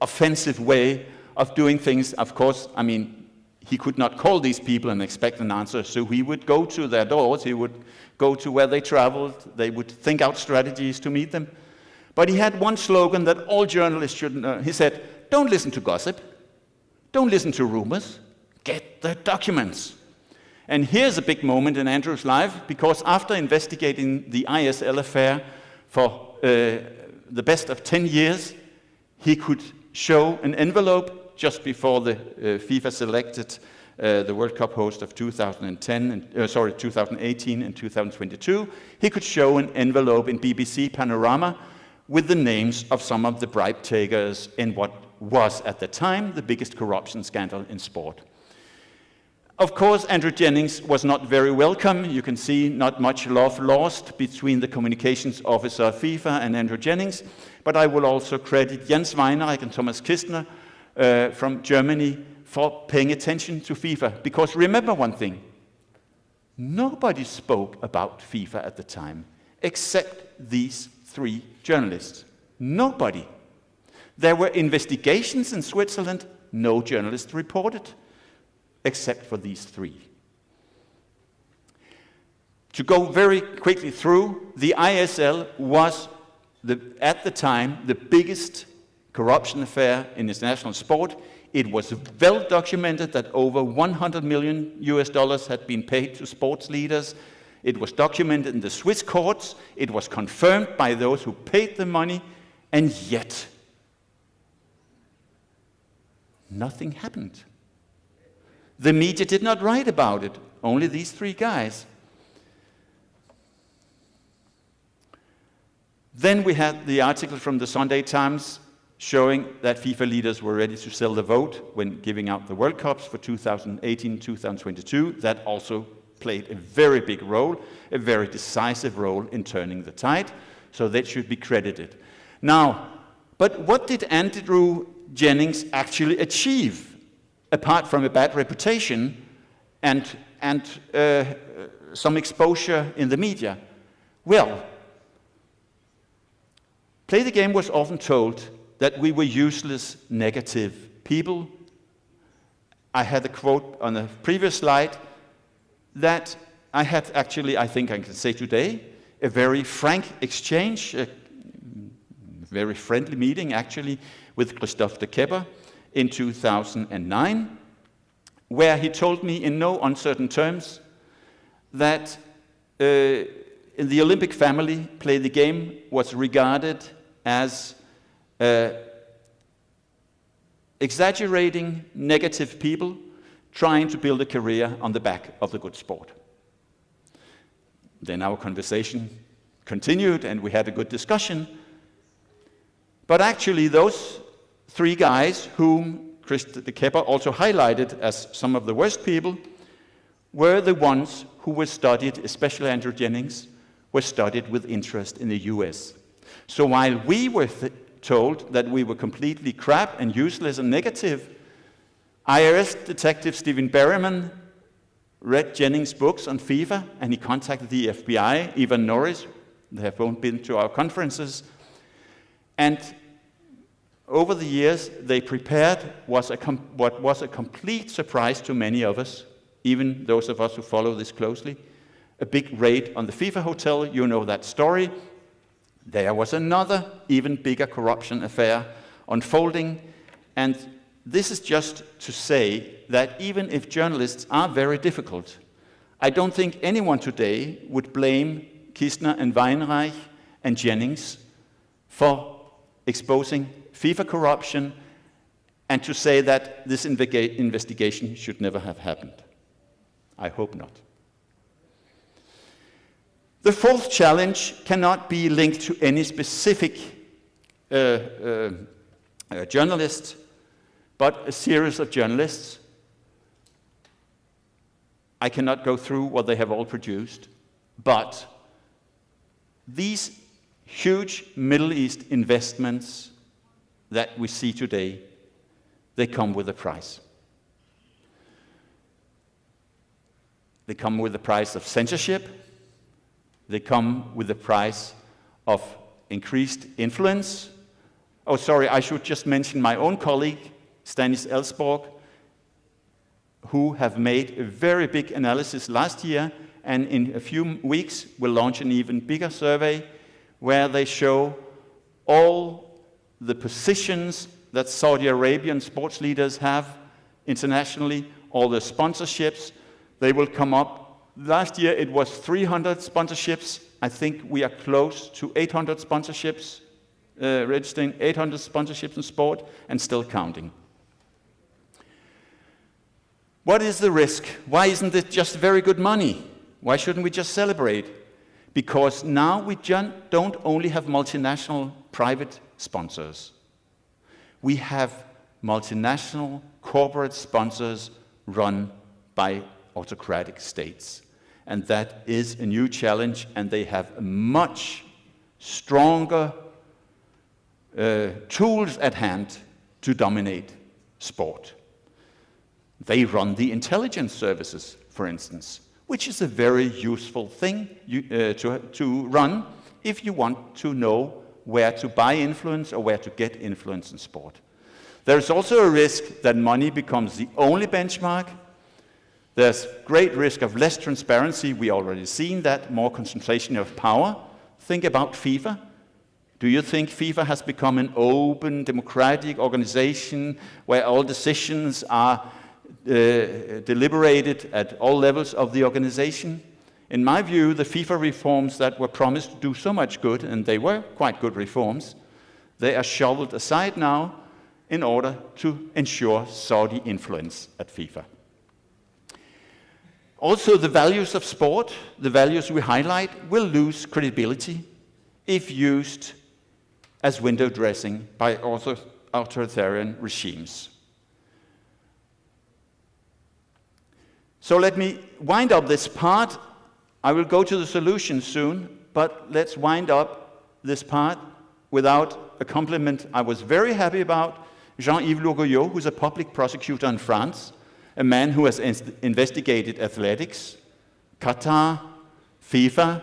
Speaker 7: offensive way of doing things. Of course, I mean, he could not call these people and expect an answer, so he would go to their doors, he would go to where they traveled, they would think out strategies to meet them. But he had one slogan that all journalists should know. He said, "Don't listen to gossip, don't listen to rumors, get the documents." And here's a big moment in Andrew's life, because after investigating the ISL affair for the best of 10 years, he could show an envelope just before the FIFA selected the World Cup host of 2018 and 2022. He could show an envelope in BBC Panorama with the names of some of the bribe takers in what was at the time the biggest corruption scandal in sport. Of course, Andrew Jennings was not very welcome. You can see not much love lost between the communications officer of FIFA and Andrew Jennings, but I will also credit Jens Weinreich and Thomas Kistner from Germany for paying attention to FIFA. Because remember one thing, nobody spoke about FIFA at the time except these three journalists. Nobody. There were investigations in Switzerland, no journalist reported, except for these three. To go very quickly through, the ISL was, at the time, the biggest corruption affair in international sport. It was well documented that over $100 million had been paid to sports leaders. It was documented in the Swiss courts. It was confirmed by those who paid the money, and yet nothing happened. The media did not write about it, only these three guys. Then we had the article from the Sunday Times showing that FIFA leaders were ready to sell the vote when giving out the World Cups for 2018, 2022. That also played a very big role, a very decisive role in turning the tide, so that should be credited. Now, but what did Andrew Jennings actually achieve? Apart from a bad reputation and some exposure in the media? Well, Play the Game was often told that we were useless, negative people. I had a quote on a previous slide that I had actually, I think I can say today, a very frank exchange, a very friendly meeting actually with Christophe de Kepper in 2009, where he told me in no uncertain terms that in the Olympic family, Play the Game was regarded as exaggerating, negative people trying to build a career on the back of the good sport. Then our conversation continued and we had a good discussion. But actually, those 3 guys, whom Christ de Kepper also highlighted as some of the worst people, were the ones who were studied, especially Andrew Jennings, were studied with interest in the US. So while we were told that we were completely crap and useless and negative, IRS Detective Stephen Berryman read Jennings' books on FIFA, and he contacted the FBI, Evan Norris. They have both been to our conferences. And over the years, they prepared what was a complete surprise to many of us, even those of us who follow this closely, a big raid on the FIFA hotel. You know that story. There was another, even bigger corruption affair unfolding. And this is just to say that even if journalists are very difficult, I don't think anyone today would blame Kistner and Weinreich and Jennings for exposing FIFA corruption and to say that this investigation should never have happened. I hope not. The 4th challenge cannot be linked to any specific journalist, but a series of journalists. I cannot go through what they have all produced, but these huge Middle East investments that we see today, they come with a price. They come with the price of censorship. They come with the price of increased influence. Oh, sorry, I should just mention my own colleague, Stanis Ellsborg, who have made a very big analysis last year, and in a few weeks will launch an even bigger survey where they show all the positions that Saudi Arabian sports leaders have internationally, all the sponsorships. They will come up. Last year it was 300 sponsorships. I think we are close to 800 sponsorships, registering 800 sponsorships in sport and still counting. What is the risk? Why isn't it just very good money? Why shouldn't we just celebrate? Because now we don't only have multinational private sponsors. We have multinational corporate sponsors run by autocratic states. And that is a new challenge, and they have much stronger tools at hand to dominate sport. They run the intelligence services, for instance, which is a very useful thing to run if you want to know where to buy influence or where to get influence in sport. There's also a risk that money becomes the only benchmark. There's great risk of less transparency. We already seen that, more concentration of power. Think about FIFA. Do you think FIFA has become an open, democratic organization where all decisions are deliberated at all levels of the organization? In my view, the FIFA reforms that were promised to do so much good, and they were quite good reforms, they are shoveled aside now in order to ensure Saudi influence at FIFA. Also, the values of sport, the values we highlight, will lose credibility if used as window dressing by authoritarian regimes. So let me wind up this part. I will go to the solution soon, but let's wind up this part without a compliment I was very happy about. Jean-Yves Lourgoyot, who's a public prosecutor in France, a man who has investigated athletics, Qatar, FIFA,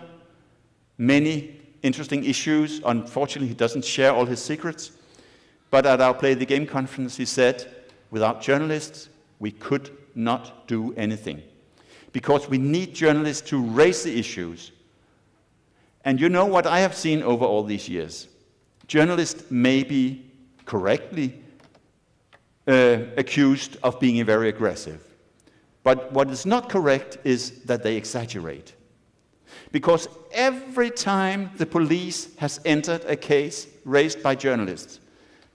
Speaker 7: many interesting issues. Unfortunately, he doesn't share all his secrets. But at our Play the Game conference, he said, without journalists, we could not do anything. Because we need journalists to raise the issues. And you know what I have seen over all these years? Journalists may be correctly accused of being very aggressive. But what is not correct is that they exaggerate. Because every time the police has entered a case raised by journalists,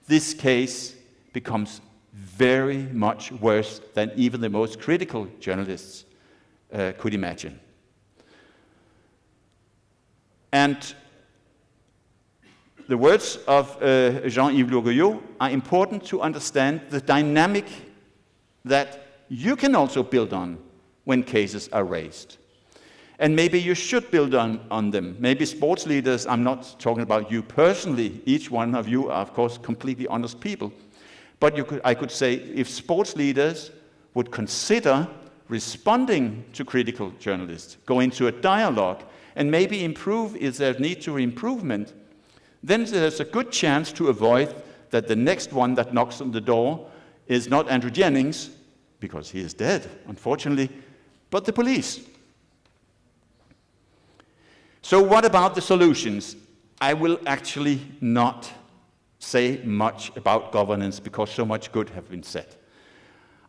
Speaker 7: this case becomes very much worse than even the most critical journalists could imagine. the words of Jean-Yves Le Gouillot are important to understand the dynamic that you can also build on when cases are raised. And maybe you should build on them. Maybe sports leaders, I'm not talking about you personally, each one of you are of course completely honest people, but I could say if sports leaders would consider responding to critical journalists, go into a dialogue, and maybe improve if there's need to improvement, then there's a good chance to avoid that the next one that knocks on the door is not Andrew Jennings, because he is dead, unfortunately, but the police. So what about the solutions? I will actually not say much about governance because so much good has been said.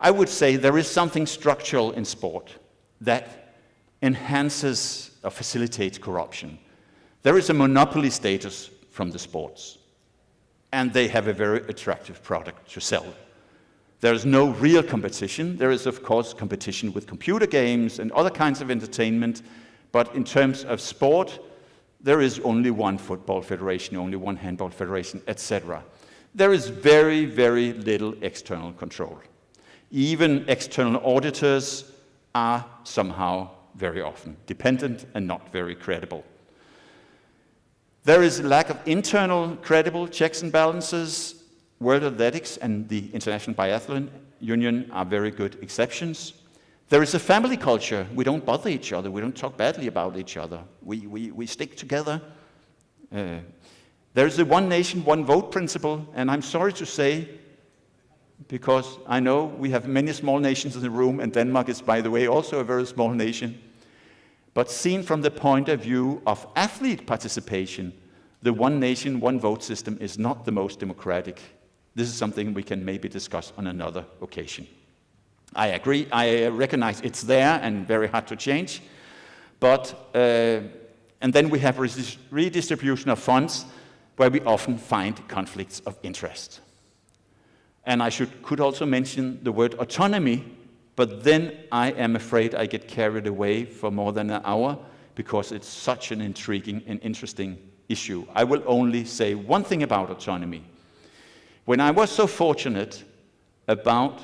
Speaker 7: I would say there is something structural in sport that enhances or facilitates corruption. There is a monopoly status from the sports, and they have a very attractive product to sell. There is no real competition. There is, of course, competition with computer games and other kinds of entertainment, but in terms of sport, there is only one football federation, only one handball federation, etc. There is very, very little external control. Even external auditors are somehow very often dependent and not very credible. There is a lack of internal credible checks and balances. World Athletics and the International Biathlon Union are very good exceptions. There is a family culture. We don't bother each other. We don't talk badly about each other. We stick together. There is a one nation, one vote principle, and I'm sorry to say, because I know we have many small nations in the room, and Denmark is, by the way, also a very small nation. But seen from the point of view of athlete participation, the one nation, one vote system is not the most democratic. This is something we can maybe discuss on another occasion. I agree, I recognize it's there and very hard to change, but, and then we have redistribution of funds where we often find conflicts of interest. And I could also mention the word autonomy, but then I am afraid I get carried away for more than an hour because it's such an intriguing and interesting issue. I will only say one thing about autonomy. When I was so fortunate about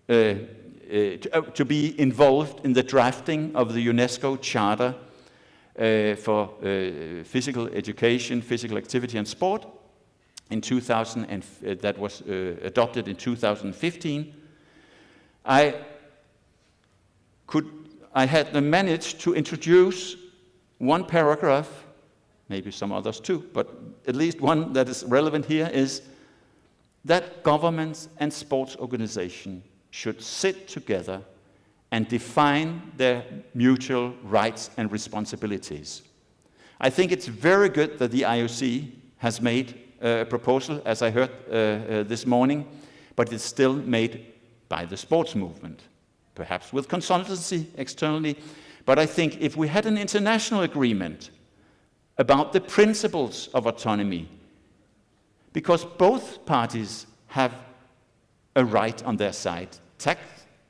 Speaker 7: to be involved in the drafting of the UNESCO Charter for physical education, physical activity and sport in 2000, and that was adopted in 2015, I had managed to introduce one paragraph, maybe some others too, but at least one that is relevant here is that governments and sports organizations should sit together and define their mutual rights and responsibilities. I think it's very good that the IOC has made a proposal, as I heard this morning, but it's still made by the sports movement, perhaps with consultancy externally. But I think if we had an international agreement about the principles of autonomy, because both parties have a right on their side.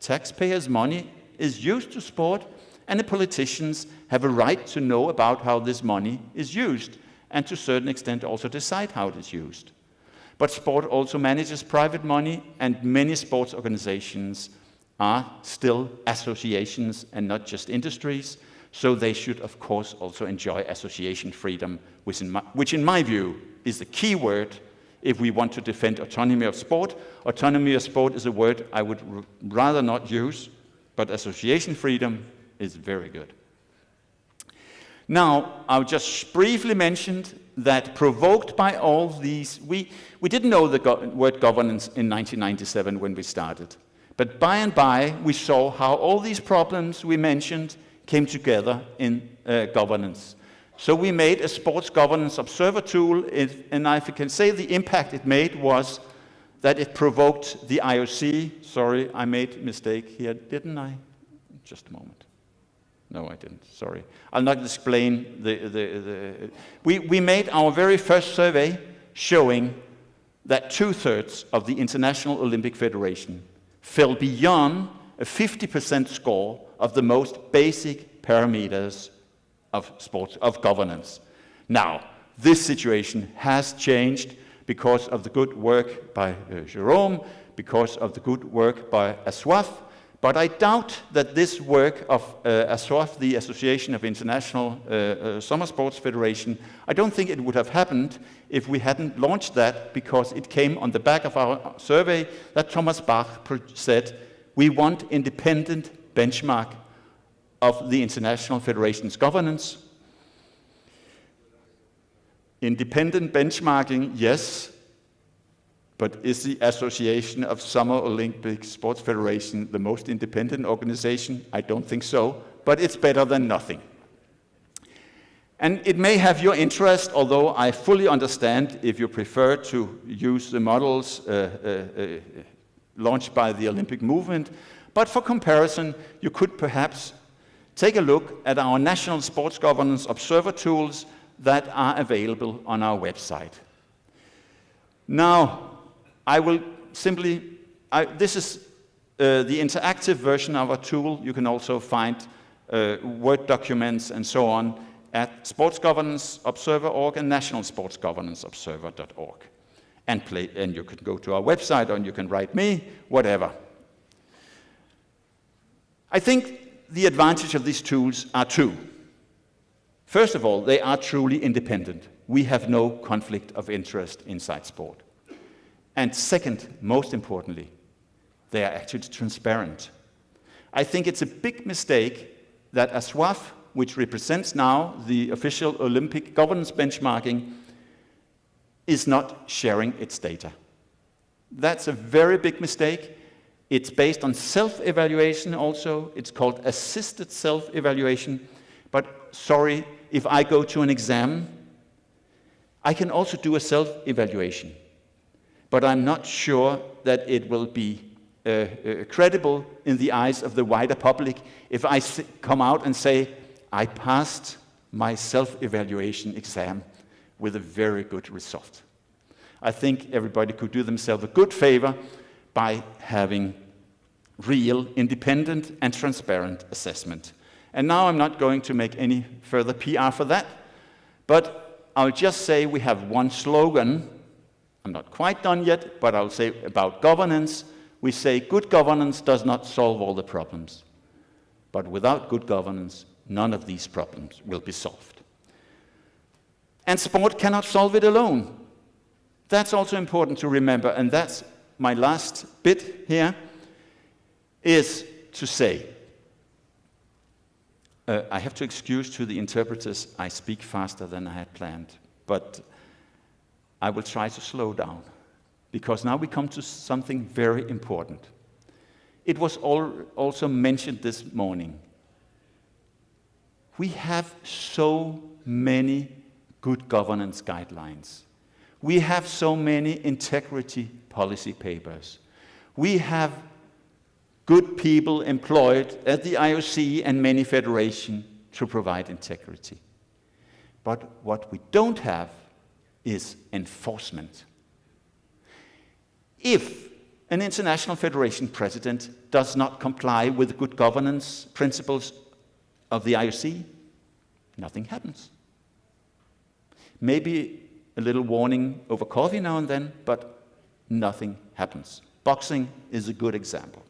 Speaker 7: Taxpayers' money is used to sport, and the politicians have a right to know about how this money is used, and to a certain extent also decide how it is used. But sport also manages private money, and many sports organizations are still associations and not just industries, so they should of course also enjoy association freedom, which in my view is the key word if we want to defend autonomy of sport. Autonomy of sport is a word I would rather not use, but association freedom is very good. Now, I'll just briefly mention that provoked by all these, we didn't know the word governance in 1997 when we started, but by and by we saw how all these problems we mentioned came together in governance. So we made a sports governance observer tool, and if you can say the impact it made was that it provoked the IOC. Sorry, I made a mistake here, didn't I? Just a moment. No, I didn't, sorry. I'll not explain we made our very first survey showing that 2/3 of the International Olympic Federation fell beyond a 50% score of the most basic parameters of sports, of governance. Now, this situation has changed because of the good work by Jérôme, because of the good work by ASWAF, but I doubt that this work of ASWAF, the Association of International Summer Sports Federation, I don't think it would have happened if we hadn't launched that, because it came on the back of our survey that Thomas Bach said, we want independent benchmark of the International Federation's governance. Independent benchmarking, yes, but is the Association of Summer Olympic Sports Federation the most independent organization? I don't think so, but it's better than nothing. And it may have your interest, although I fully understand if you prefer to use the models launched by the Olympic movement. But for comparison, you could perhaps take a look at our National Sports Governance Observer tools that are available on our website. Now, I will simply, this is the interactive version of our tool. You can also find Word documents and so on at Sports Governance Observer.org and nationalsportsgovernanceobserver.org. And you can go to our website, or you can write me, whatever. I think the advantage of these tools are two. First of all, they are truly independent. We have no conflict of interest inside sport. And second, most importantly, they are actually transparent. I think it's a big mistake that ASWAF, which represents now the official Olympic governance benchmarking, is not sharing its data. That's a very big mistake. It's based on self-evaluation also. It's called assisted self-evaluation. But sorry, if I go to an exam, I can also do a self-evaluation. But I'm not sure that it will be credible in the eyes of the wider public if I come out and say, I passed my self-evaluation exam with a very good result. I think everybody could do themselves a good favor by having real, independent, and transparent assessment. And now I'm not going to make any further PR for that, but I'll just say we have one slogan. I'm not quite done yet, but I'll say about governance. We say good governance does not solve all the problems, but without good governance, none of these problems will be solved. And sport cannot solve it alone. That's also important to remember, and that's my last bit here, is to say, I have to excuse to the interpreters, I speak faster than I had planned, but I will try to slow down, because now we come to something very important. It was also mentioned this morning. We have so many good governance guidelines. We have so many integrity policy papers. We have good people employed at the IOC and many federations to provide integrity. But what we don't have is enforcement. If an international federation president does not comply with the good governance principles of the IOC, nothing happens. Maybe a little warning over coffee now and then, but nothing happens. Boxing is a good example.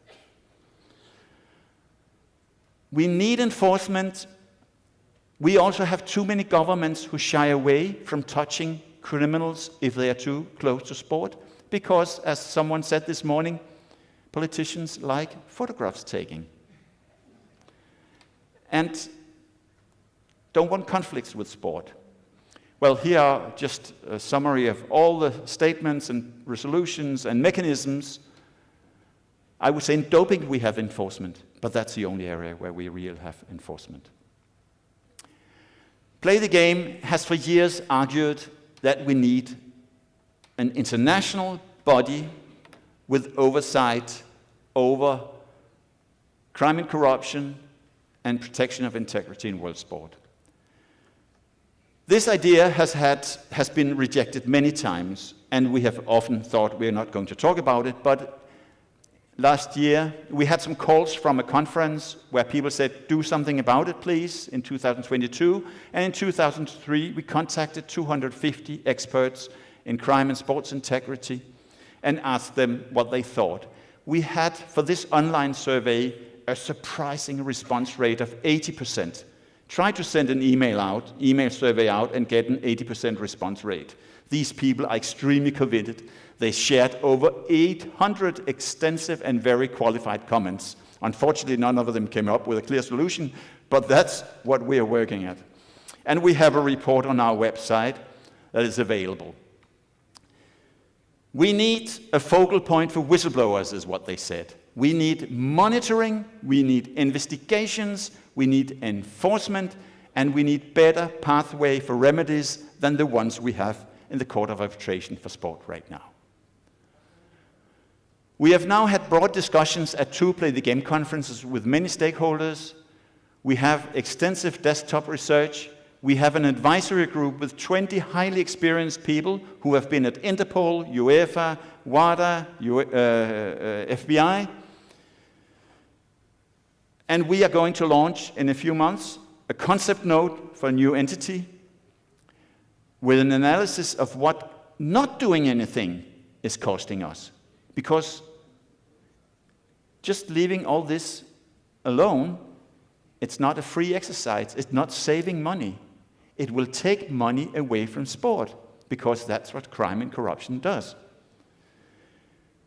Speaker 7: We need enforcement. We also have too many governments who shy away from touching criminals if they are too close to sport, because, as someone said this morning, politicians like photographs taking and don't want conflicts with sport. Well, here are just a summary of all the statements and resolutions and mechanisms. I would say in doping we have enforcement, but that's the only area where we really have enforcement. Play the Game has for years argued that we need an international body with oversight over crime and corruption and protection of integrity in world sport. This idea has been rejected many times, and we have often thought we're not going to talk about it, but last year, we had some calls from a conference where people said, do something about it, please, in 2022. And in 2003, we contacted 250 experts in crime and sports integrity and asked them what they thought. We had, for this online survey, a surprising response rate of 80%. Try to send an email survey out and get an 80% response rate. These people are extremely committed. They shared over 800 extensive and very qualified comments. Unfortunately, none of them came up with a clear solution, but that's what we are working at. And we have a report on our website that is available. We need a focal point for whistleblowers, is what they said. We need monitoring, we need investigations, we need enforcement, and we need better pathway for remedies than the ones we have in the Court of Arbitration for Sport right now. We have now had broad discussions at 2 Play the Game conferences with many stakeholders. We have extensive desktop research. We have an advisory group with 20 highly experienced people who have been at Interpol, UEFA, WADA, FBI. And we are going to launch in a few months a concept note for a new entity with an analysis of what not doing anything is costing us. Because just leaving all this alone, it's not a free exercise. It's not saving money. It will take money away from sport, because that's what crime and corruption does.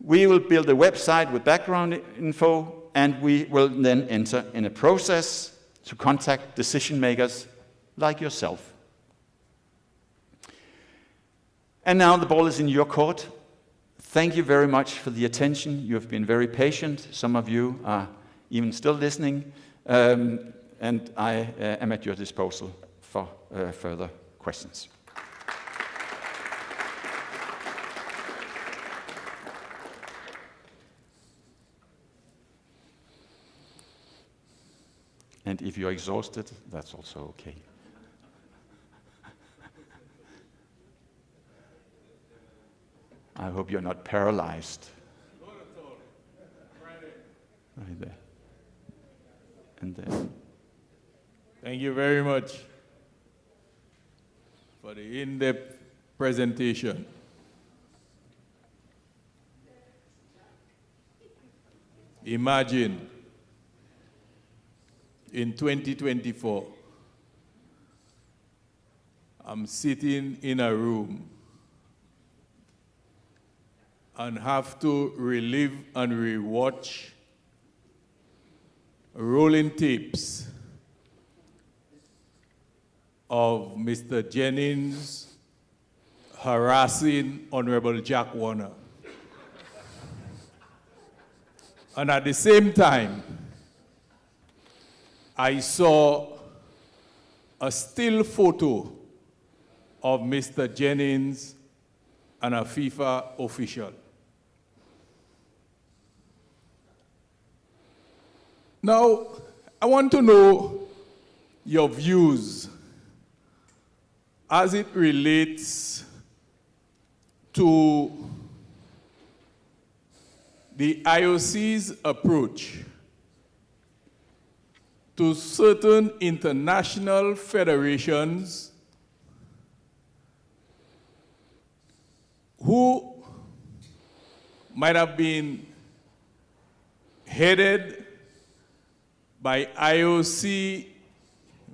Speaker 7: We will build a website with background info, and we will then enter in a process to contact decision makers like yourself. And now the ball is in your court. Thank you very much for the attention. You have been very patient. Some of you are even still listening. And I am at your disposal for further questions. And if you're exhausted, that's also okay. I hope you're not paralyzed.
Speaker 10: Not at all.
Speaker 7: Right there. And there.
Speaker 10: Thank you very much for the in-depth presentation. Imagine in 2024, I'm sitting in a room and have to relive and rewatch rolling tapes of Mr. Jennings harassing Honorable Jack Warner. And at the same time, I saw a still photo of Mr. Jennings and a FIFA official. Now, I want to know your views as it relates to the IOC's approach to certain international federations who might have been headed by IOC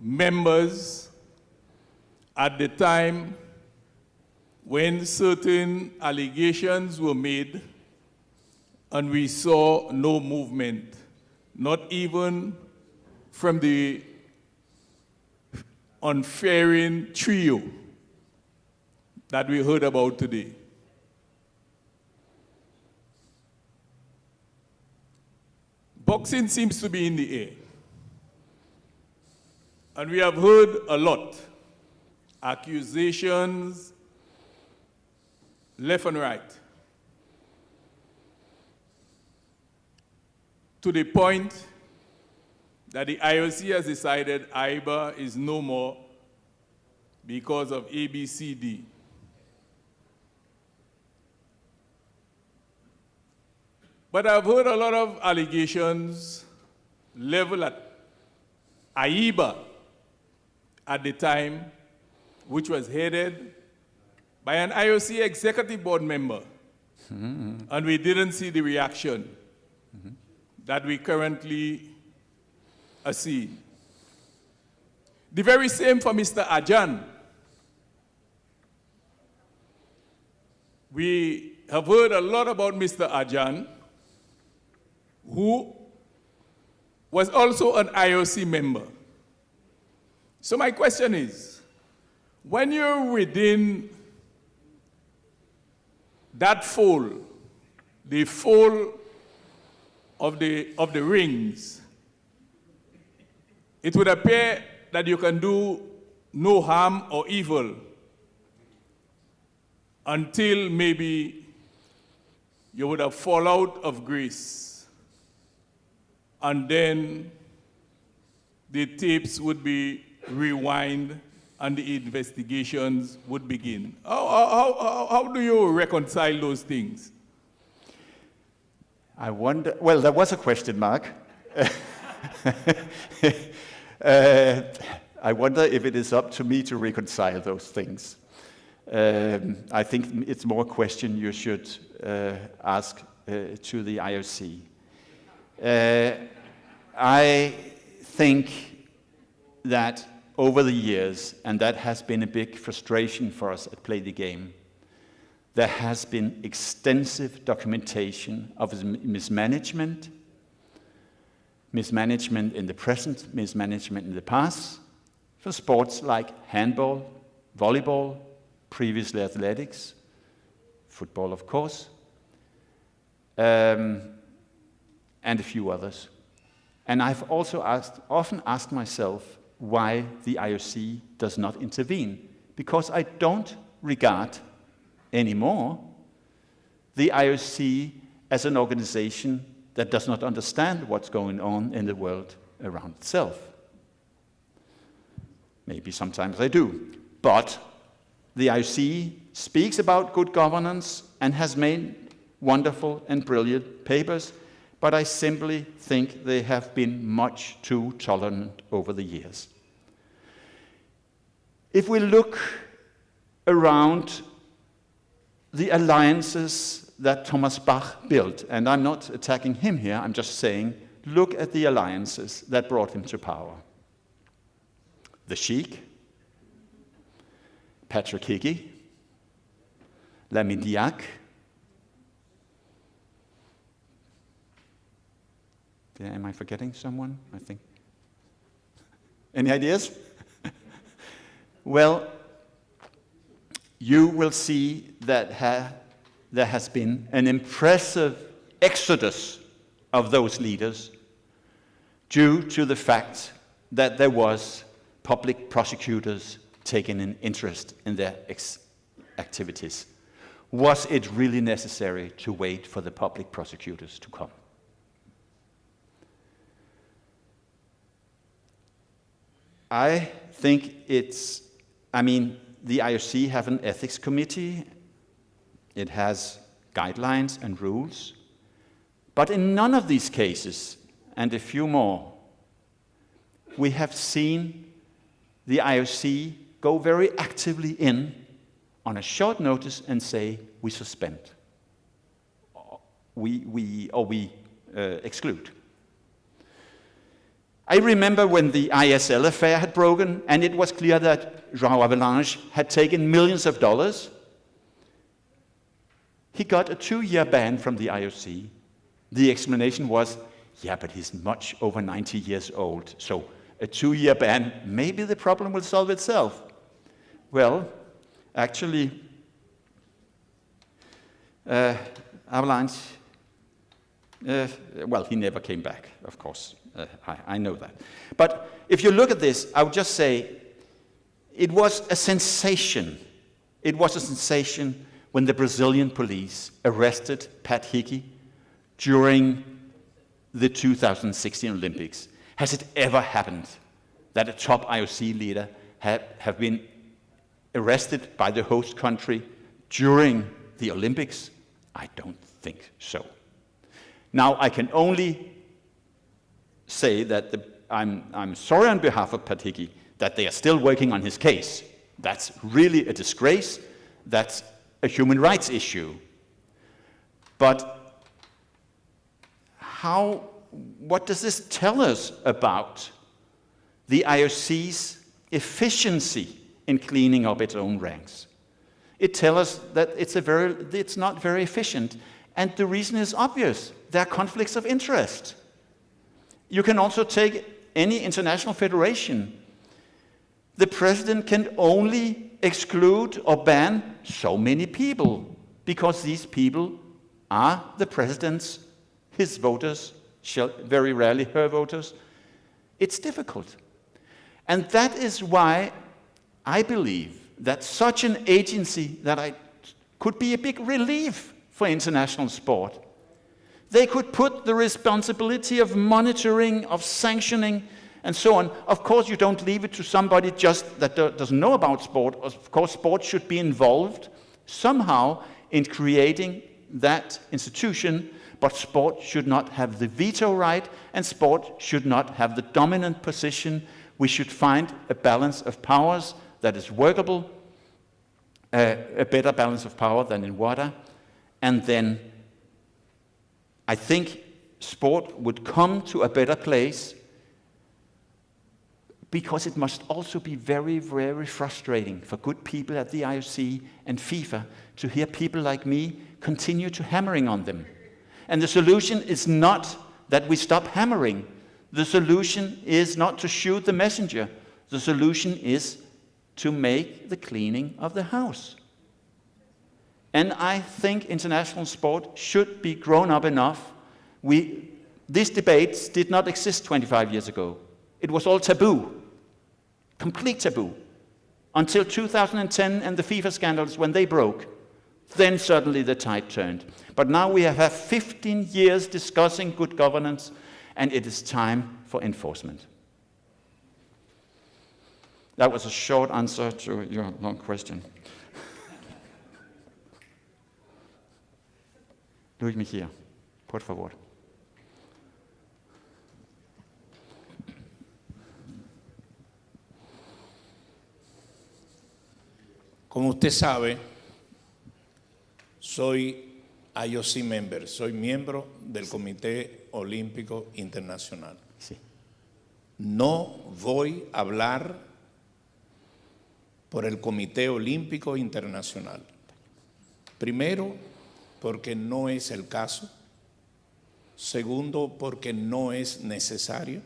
Speaker 10: members at the time when certain allegations were made and we saw no movement, not even from the unfairing trio that we heard about today. Boxing seems to be in the air. And we have heard a lot, accusations left and right, to the point that the IOC has decided IBA is no more because of ABCD. But I've heard a lot of allegations leveled at AIBA at the time, which was headed by an IOC executive board member. And we didn't see the reaction that we currently are seeing. The very same for Mr. Ajan. We have heard a lot about Mr. Ajan, who was also an IOC member. So my question is, when you're within that fold, the fold of the rings, it would appear that you can do no harm or evil until maybe you would have fallen out of grace, and then the tapes would be rewind and the investigations would begin. How do you reconcile those things?
Speaker 7: I wonder, well, there was a question mark. I wonder if it is up to me to reconcile those things. I think it's more a question you should ask to the IOC. I think that over the years, and that has been a big frustration for us at Play the Game, there has been extensive documentation of mismanagement in the present, mismanagement in the past, for sports like handball, volleyball, previously athletics, football of course, and a few others. And I've also often asked myself why the IOC does not intervene, because I don't regard anymore the IOC as an organization that does not understand what's going on in the world around itself. Maybe sometimes I do, but the IOC speaks about good governance and has made wonderful and brilliant papers, but I simply think they have been much too tolerant over the years. If we look around the alliances that Thomas Bach built, and I'm not attacking him here, I'm just saying, look at the alliances that brought him to power. The Sheik, Patrick Hickey, Lamine Diack, am I forgetting someone? I think. Any ideas? Well, you will see that there has been an impressive exodus of those leaders due to the fact that there was public prosecutors taking an interest in their activities. Was it really necessary to wait for the public prosecutors to come? I think the IOC have an ethics committee. It has guidelines and rules. But in none of these cases, and a few more, we have seen the IOC go very actively in on a short notice and say, we suspend, we exclude. I remember when the ISL affair had broken, and it was clear that João Avalanche had taken millions of dollars. He got a 2-year ban from the IOC. The explanation was, yeah, but he's much over 90 years old, so a 2-year ban, maybe the problem will solve itself. Well, actually, Avalanche, well, he never came back, of course. I know that. But if you look at this, I would just say it was a sensation. It was a sensation when the Brazilian police arrested Pat Hickey during the 2016 Olympics. Has it ever happened that a top IOC leader have been arrested by the host country during the Olympics? I don't think so. Now, I can only say that I'm sorry on behalf of Patiki that they are still working on his case. That's really a disgrace. That's a human rights issue. But what does this tell us about the IOC's efficiency in cleaning up its own ranks? It tells us that it's not very efficient, and the reason is obvious. There are conflicts of interest. You can also take any international federation. The president can only exclude or ban so many people, because these people are the president's, his voters, very rarely her voters. It's difficult. And that is why I believe that such an agency could be a big relief for international sport. They could put the responsibility of monitoring, of sanctioning, and so on. Of course, you don't leave it to somebody just that doesn't know about sport. Of course, sport should be involved somehow in creating that institution, but sport should not have the veto right, and sport should not have the dominant position. We should find a balance of powers that is workable, a better balance of power than in water, and then I think sport would come to a better place, because it must also be very, very frustrating for good people at the IOC and FIFA to hear people like me continue to hammering on them. And the solution is not that we stop hammering. The solution is not to shoot the messenger. The solution is to make the cleaning of the house. And I think international sport should be grown up enough. These debates did not exist 25 years ago. It was all taboo, complete taboo, until 2010 and the FIFA scandals when they broke. Then suddenly the tide turned. But now we have had 15 years discussing good governance, and it is time for enforcement. That was a short answer to your long question. Luis Mejía, por favor.
Speaker 11: Como usted sabe, soy IOC member, soy miembro del Comité Olímpico Internacional.
Speaker 7: Sí.
Speaker 11: No voy a hablar por el Comité Olímpico Internacional. Primero, porque no es el caso. Segundo, porque no es necesario.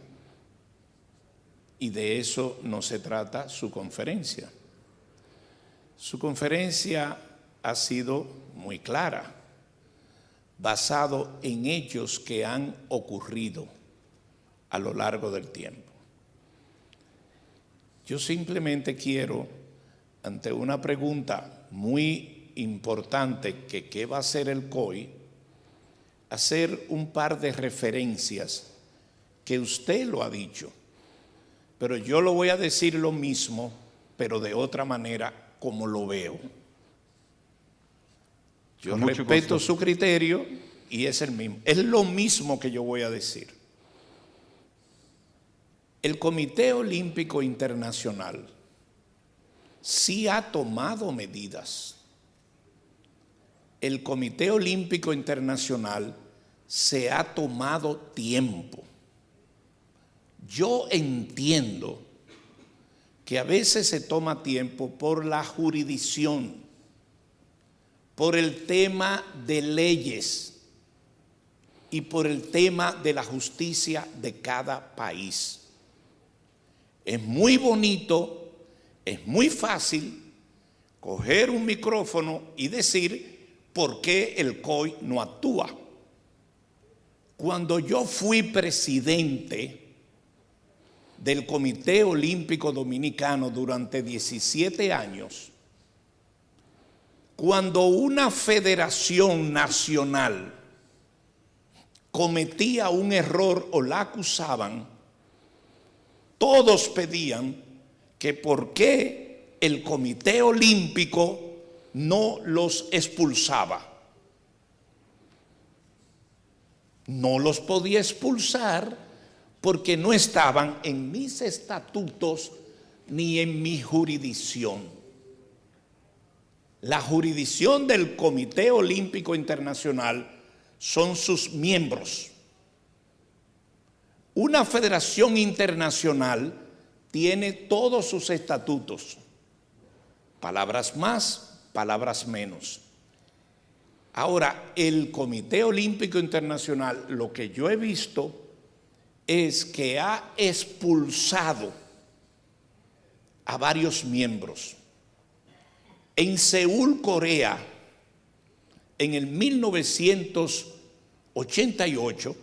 Speaker 11: Y de eso no se trata su conferencia. Su conferencia ha sido muy clara, basado en hechos que han ocurrido a lo largo del tiempo. Yo simplemente quiero, ante una pregunta muy importante que qué va a hacer el COI, hacer un par de referencias que usted lo ha dicho, pero yo lo voy a decir lo mismo, pero de otra manera como lo veo. Yo respeto su criterio y es el mismo. Es lo mismo que yo voy a decir. El Comité Olímpico Internacional sí ha tomado medidas. El Comité Olímpico Internacional se ha tomado tiempo. Yo entiendo que a veces se toma tiempo por la jurisdicción, por el tema de leyes y por el tema de la justicia de cada país. Es muy bonito, es muy fácil coger un micrófono y decir por qué el COI no actúa. Cuando yo fui presidente del Comité Olímpico Dominicano durante 17 años, cuando una federación nacional cometía un error o la acusaban, todos pedían que por qué el Comité Olímpico no los expulsaba. No los podía expulsar porque no estaban en mis estatutos ni en mi jurisdicción. La jurisdicción del Comité Olímpico Internacional son sus miembros. Una federación internacional tiene todos sus estatutos. Palabras más, palabras menos. Ahora, el Comité Olímpico Internacional, lo que yo he visto es que ha expulsado a varios miembros. En Seúl, Corea, en el 1988,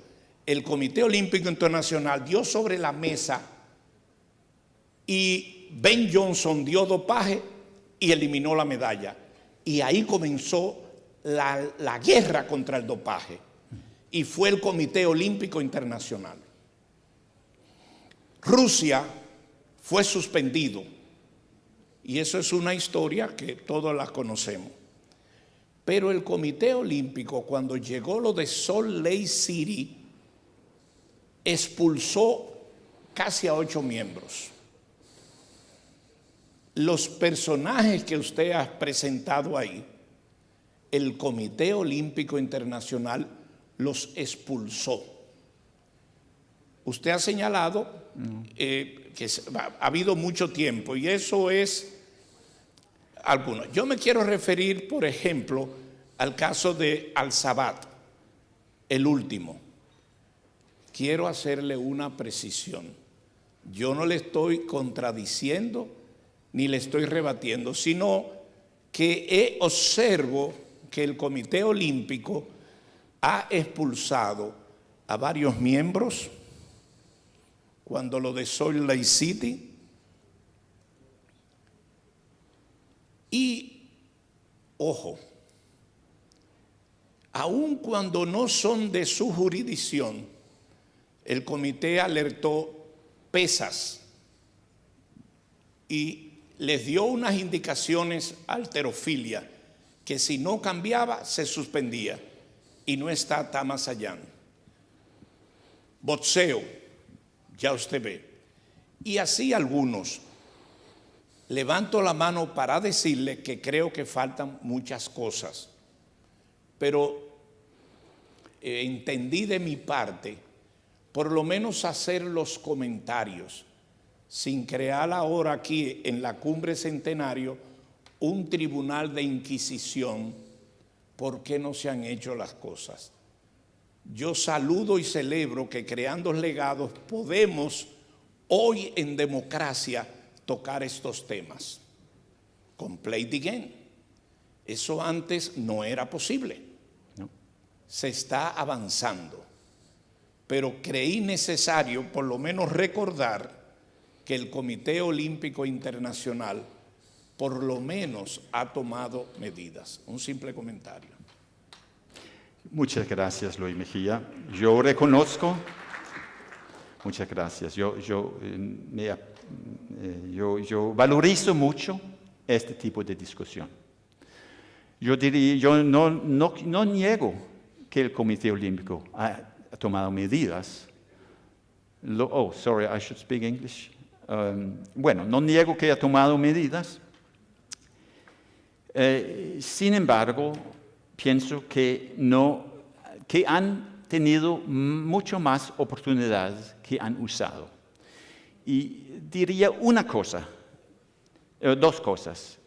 Speaker 11: el Comité Olímpico Internacional dio sobre la mesa y Ben Johnson dio dopaje y eliminó la medalla. Y ahí comenzó la guerra contra el dopaje. Y fue el Comité Olímpico Internacional. Rusia fue suspendido. Y eso es una historia que todos la conocemos. Pero el Comité Olímpico, cuando llegó lo de Salt Lake City, expulsó casi a 8 miembros. Los personajes que usted ha presentado ahí, el Comité Olímpico Internacional los expulsó. Usted ha señalado que ha habido mucho tiempo y eso es alguno. Yo me quiero referir, por ejemplo, al caso de Al-Sabat, el último. Quiero hacerle una precisión. Yo no le estoy contradiciendo ni le estoy rebatiendo, sino que observo que el Comité Olímpico ha expulsado a varios miembros cuando lo de Salt Lake City y, ojo, aun cuando no son de su jurisdicción, el comité alertó pesas y les dio unas indicaciones a halterofilia que si no cambiaba se suspendía y no está Tamasayán. Boxeo, ya usted ve. Y así algunos. Levanto la mano para decirle que creo que faltan muchas cosas, pero entendí de mi parte por lo menos hacer los comentarios sin crear ahora aquí en la Cumbre Centenario un tribunal de inquisición. ¿Por qué no se han hecho las cosas? Yo saludo y celebro que creando legados podemos hoy en democracia tocar estos temas. Con Play the Game. Eso antes no era posible. No. Se está avanzando. Pero creí necesario por lo menos recordar que el Comité Olímpico Internacional por lo menos ha tomado medidas. Un simple comentario.
Speaker 7: Muchas gracias, Luis Mejía. Yo reconozco, muchas gracias, yo valorizo mucho este tipo de discusión. Yo no niego que el Comité Olímpico ha tomado medidas. Sorry, I should speak English. Bueno, no niego que ha tomado medidas. Sin embargo, pienso que han tenido mucho más oportunidades que han usado. Y diría una cosa, dos cosas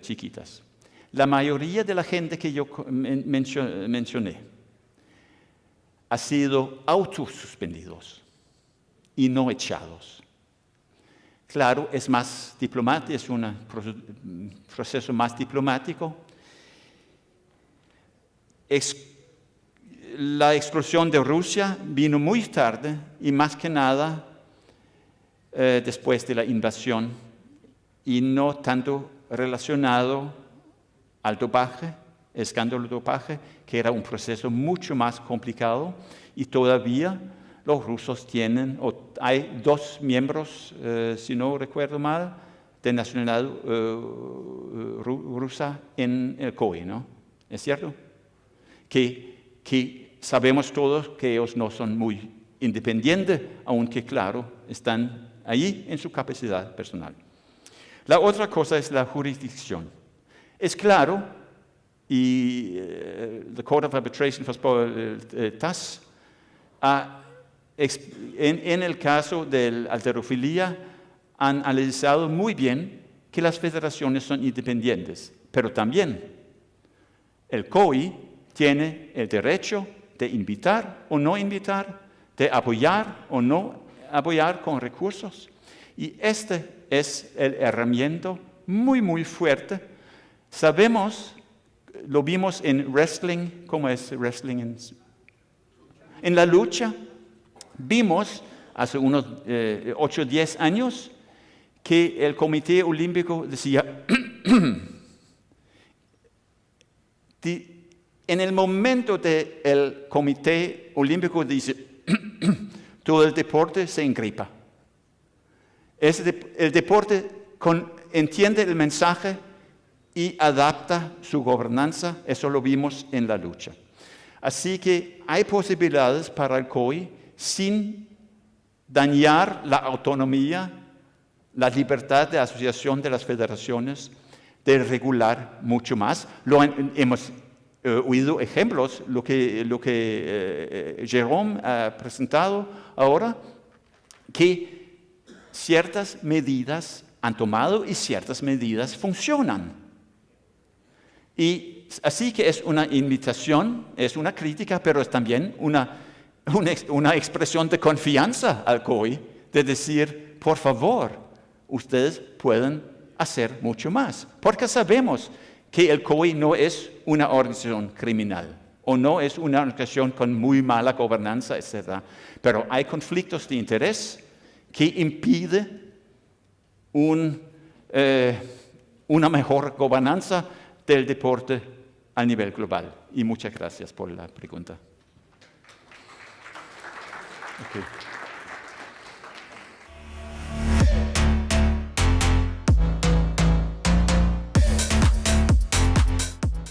Speaker 7: chiquitas. La mayoría de la gente que yo mencioné ha sido autosuspendidos y no echados. Claro, es más diplomático, es un proceso más diplomático. La explosión de Rusia vino muy tarde y más que nada después de la invasión y no tanto relacionado al dopaje, escándalo de dopaje, que era un proceso mucho más complicado y todavía los rusos tienen, hay 2 miembros, si no recuerdo mal, de nacionalidad rusa en el COI, ¿no? ¿Es cierto? Que sabemos todos que ellos no son muy independientes, aunque claro, están ahí en su capacidad personal. La otra cosa es la jurisdicción. Es claro, y the Court of Arbitration for TAS, en el caso de la halterofilia, han analizado muy bien que las federaciones son independientes, pero también el COI tiene el derecho de invitar o no invitar, de apoyar o no apoyar con recursos. Y este es el herramienta muy, muy fuerte. Sabemos, lo vimos en wrestling, ¿cómo es wrestling? En la lucha, vimos hace unos 8 o 10 años que el Comité Olímpico decía, en el momento que el Comité Olímpico dice, todo el deporte se engripa. El deporte entiende el mensaje y adapta su gobernanza, eso lo vimos en la lucha. Así que hay posibilidades para el COI sin dañar la autonomía, la libertad de asociación de las federaciones, de regular mucho más. Hemos oído ejemplos, lo que Jérôme ha presentado ahora, que ciertas medidas han tomado y ciertas medidas funcionan. Y así que es una invitación, es una crítica, pero es también una expresión de confianza al COI, de decir, por favor, ustedes pueden hacer mucho más. Porque sabemos que el COI no es una organización criminal, o no es una organización con muy mala gobernanza, etc. Pero hay conflictos de interés que impiden una mejor gobernanza del deporte a nivel global. Y muchas gracias por la pregunta. Okay.